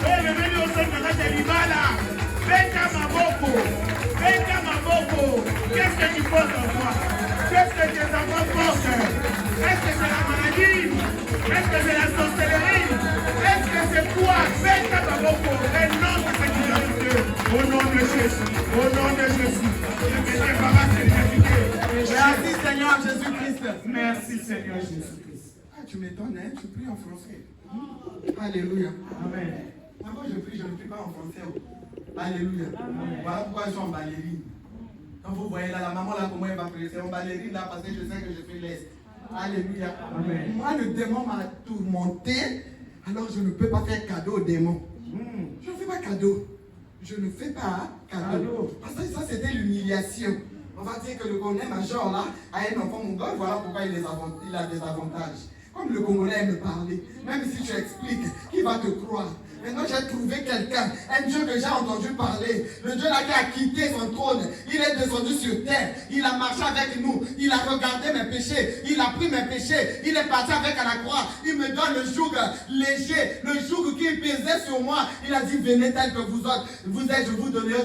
Oui, me mets-lui au sol. Me mets à l'ibala. Beta Mamoko. Beta Mamoko. Qu'est-ce que tu portes en toi? Qu'est-ce que tes enfants portent? Est-ce que c'est la maladie? Est-ce que c'est la sorcellerie? Est-ce que c'est quoi? Beta Mamoko. Renonce à cette identité. Au nom de Jésus. Au nom de Jésus. Je me débarrasse de l'identité. Merci Seigneur Jésus-Christ. Merci Seigneur Jésus-Christ. Ah, tu m'étonnes, hein? Tu pries en français. Alléluia. Amen. Moi je prie, je ne prie pas en français. Alléluia. Voilà pourquoi je suis en ballerine. Quand vous voyez là, la maman là, comment elle va prier, c'est en ballerine là parce que je sais que je fais l'est. Alléluia. Amen. Moi, le démon m'a tourmenté, alors je ne peux pas faire cadeau au démon. Je ne fais pas cadeau. Je ne fais pas cadeau. Parce que ça, c'était l'humiliation. On va dire que le Congolais major là a un enfant mongol, voilà pourquoi il a des avantages. Comme le Congolais aime parler, même si tu expliques, qui va te croire? Maintenant, j'ai trouvé quelqu'un, un Dieu que j'ai entendu parler. Le Dieu là qui a quitté son trône, il est descendu sur terre, il a marché avec nous, il a regardé mes péchés, il a pris mes péchés, il est parti avec à la croix, il me donne le joug léger, le joug qui pesait sur moi. Il a dit, venez tel que vous êtes, je vous donnerai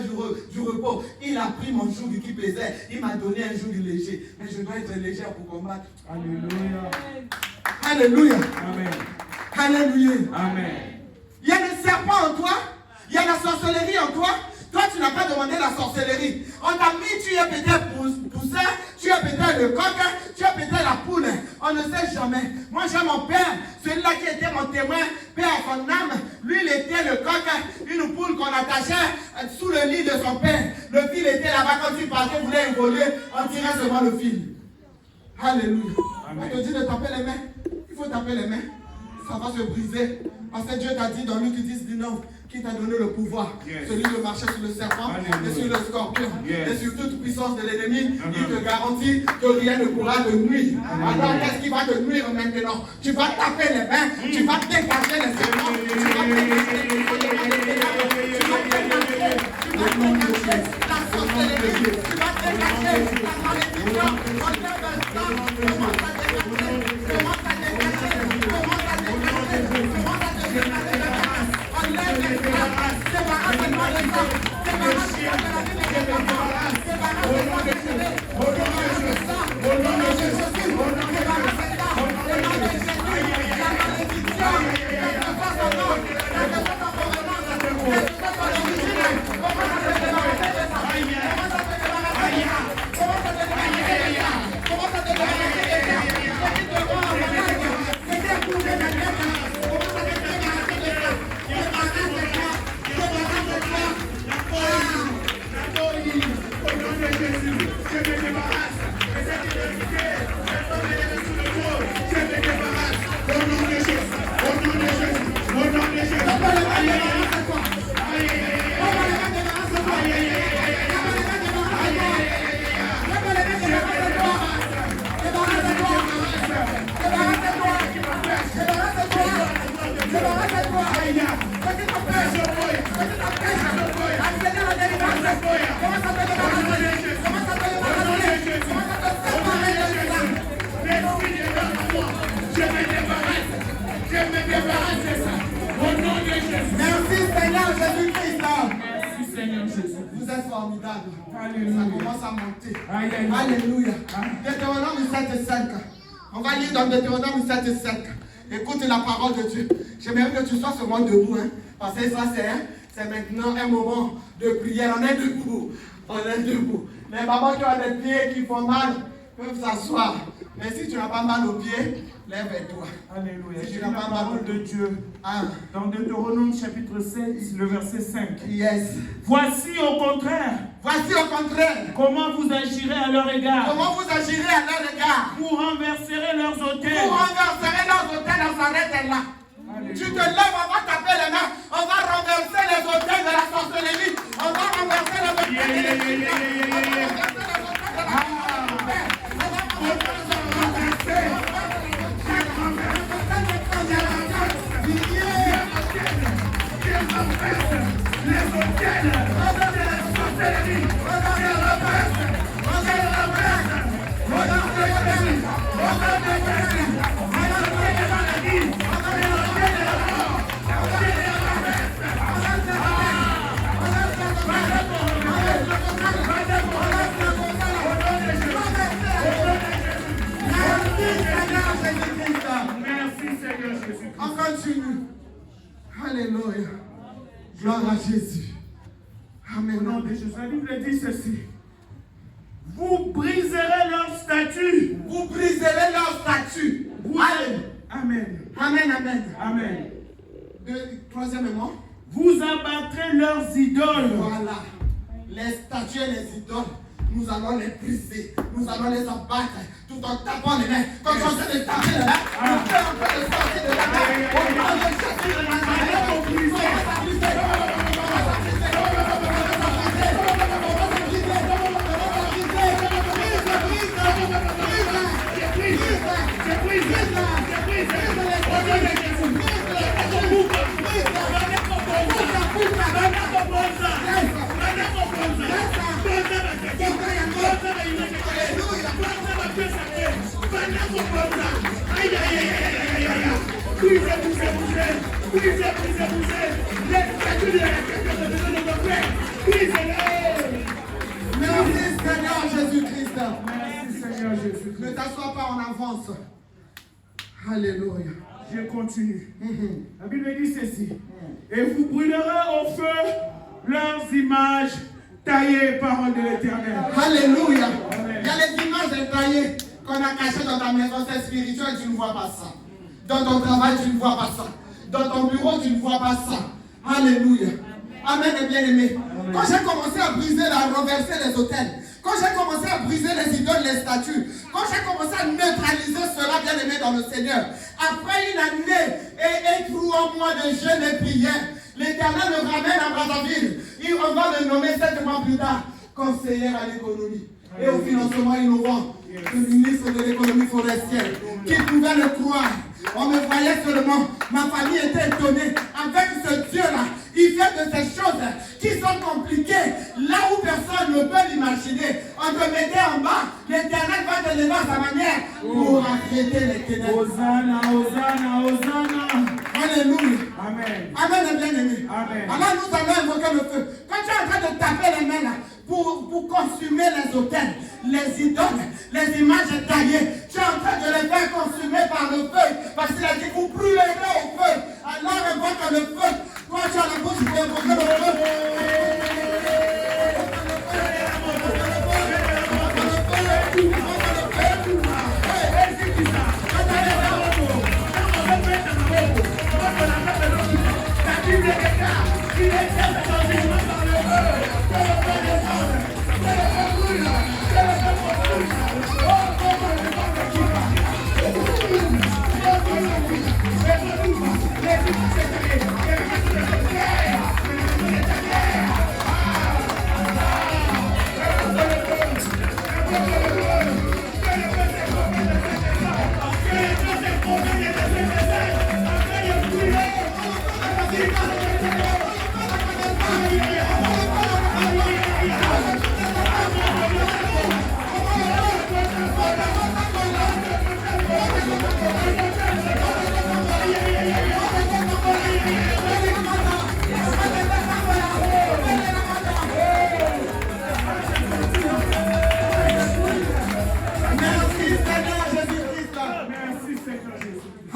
du repos. Il a pris mon joug qui pesait, il m'a donné un joug léger. Mais je dois être léger pour combattre. Alléluia. Alléluia. Amen. Alléluia. Amen. Il y a le serpent en toi, il y a la sorcellerie en toi. Toi, tu n'as pas demandé la sorcellerie. On t'a mis, tu es peut-être poussin, tu es peut-être le coq, tu es peut-être la poule. On ne sait jamais. Moi, j'ai mon père, celui-là qui était mon témoin, père à son âme. Lui, il était le coq, une poule qu'on attachait sous le lit de son père. Le fil était là-bas, quand il partait, voulait voler, on tirait seulement le fil. Alléluia. On te dit de taper les mains. Il faut taper les mains. Ça va se briser. Parce que Dieu t'a dit dans Luc 10:19 qui t'a donné le pouvoir. Celui de marcher sur le serpent et sur le scorpion. Et sur toute puissance de l'ennemi. Il te garantit que rien ne pourra te nuire. Alors qu'est-ce qui va te nuire maintenant? Tu vas taper les mains. Tu vas dégager les serpents. Tu vas dégager la sorcellerie. Tu vas dégager la malédiction. Merci Seigneur Jésus-Christ. Merci Seigneur Jésus. Vous êtes formidables. Alléluia. Ça commence à monter. Aïe, aïe. Alléluia. Deutéronome 7:5. On va lire dans Deutéronome 7:5. Écoute la parole de Dieu. J'aimerais que tu sois seulement debout. Parce que ça, c'est maintenant un moment de prière. On est debout. On est debout. Les mamans qui ont des pieds qui font mal peuvent s'asseoir. Mais si tu n'as pas mal aux pieds, lève-toi. Alléluia. Si tu J'ai n'as la pas mal parole de Dieu. Ah. Dans Deutéronome chapitre 7, le verset 5. Yes. Voici au contraire. Voici au contraire. Comment vous agirez à leur égard. Comment vous agirez à leur égard. Vous renverserez leurs autels. Vous renverserez leurs autels dans sa tête là. Tu te lèves, on va taper les mains. On va renverser les hôtels de la sorcellerie. On va renverser les hôtels de on continue. Alléluia. Gloire à Jésus. Amen. Au nom de Jésus, la Bible dit ceci. Vous briserez leur statut. Vous briserez leur statut. Amen. Amen. Amen, amen. Amen. Troisièmement. Vous abattrez leurs idoles. Voilà. Les statues et les idoles, nous allons les briser. Nous allons les abattre tout en tapant les mains. Quand on essaie de taper les mains, on fait un peu de sortir de la main. On va les chercher de la main. Merci Seigneur Jésus-Christ. Merci Seigneur Jésus. Ne t'assois pas en avance. Alléluia. Je continue. La Bible dit ceci. Et vous brûlerez au feu leurs images taillées, parole de l'Éternel. Alléluia. Amen. Il y a les images taillées qu'on a cachées dans ta maison, c'est spirituel, tu ne vois pas ça. Dans ton travail, tu ne vois pas ça. Dans ton bureau, tu ne vois pas ça. Alléluia. Amen, et bien-aimé. Quand j'ai commencé à briser, à renverser les hôtels, quand j'ai commencé à briser les idoles, les statues, quand j'ai commencé à neutraliser cela, bien-aimé, dans le Seigneur, après une année et 3 mois de jeûne et prière, l'Éternel me ramène à Brazzaville. Et on va le nommer 7 mois plus tard conseiller à l'économie et au financement innovant, le ministre de l'économie forestière. Qui pouvait le croire? On me voyait seulement, ma famille était étonnée. Avec ce Dieu-là, il fait de ces choses qui sont compliquées, là où personne ne peut l'imaginer. On te mettait en bas, l'Éternel va te lever à sa manière pour arrêter les ténèbres. Hosanna, Hosanna, Hosanna. Alléluia. Amen. Amen, bien-aimé. Amen. Alors nous allons invoquer le feu. Quand tu es en train de taper les mains là, pour consumer les hôtels, les idoles, les images taillées, tu es en train de les faire consumer par le feu. Parce qu'il a dit, vous brûlerez au feu. Alors invoque le feu. Toi, tu as la bouche pour invoquer le feu.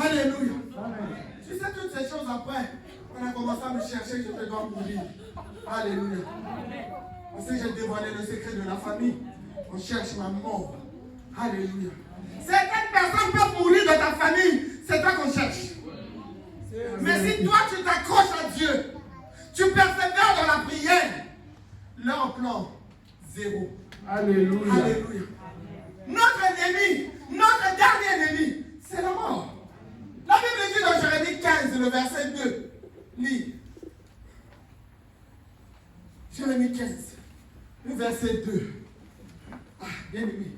Alléluia. Tu sais toutes ces choses après, on a commencé à me chercher, je te dois mourir. Alléluia. Parce que j'ai dévoilé le secret de la famille. On cherche ma mort. Alléluia. Certaines personnes peuvent mourir de ta famille. C'est toi qu'on cherche. Mais si toi tu t'accroches à Dieu, tu persévères dans la prière, leur plan, 0. Alléluia. Alléluia. Notre ennemi, notre dernier ennemi, c'est la mort. La Bible dit dans Jérémie 15, le verset 2. Lis. Jérémie 15, le verset 2. Ah, bien aimé,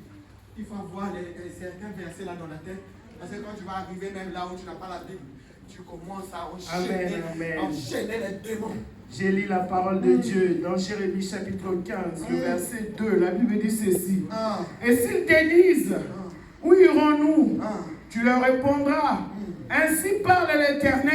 il faut avoir certains versets là dans la tête. Parce que quand tu vas arriver même là où tu n'as pas la Bible, tu commences à enchaîner les démons. J'ai lu la parole de Dieu dans Jérémie chapitre 15, le verset 2. La Bible dit ceci. Et s'ils te disent, où irons-nous? Tu leur répondras, ainsi parle l'Éternel.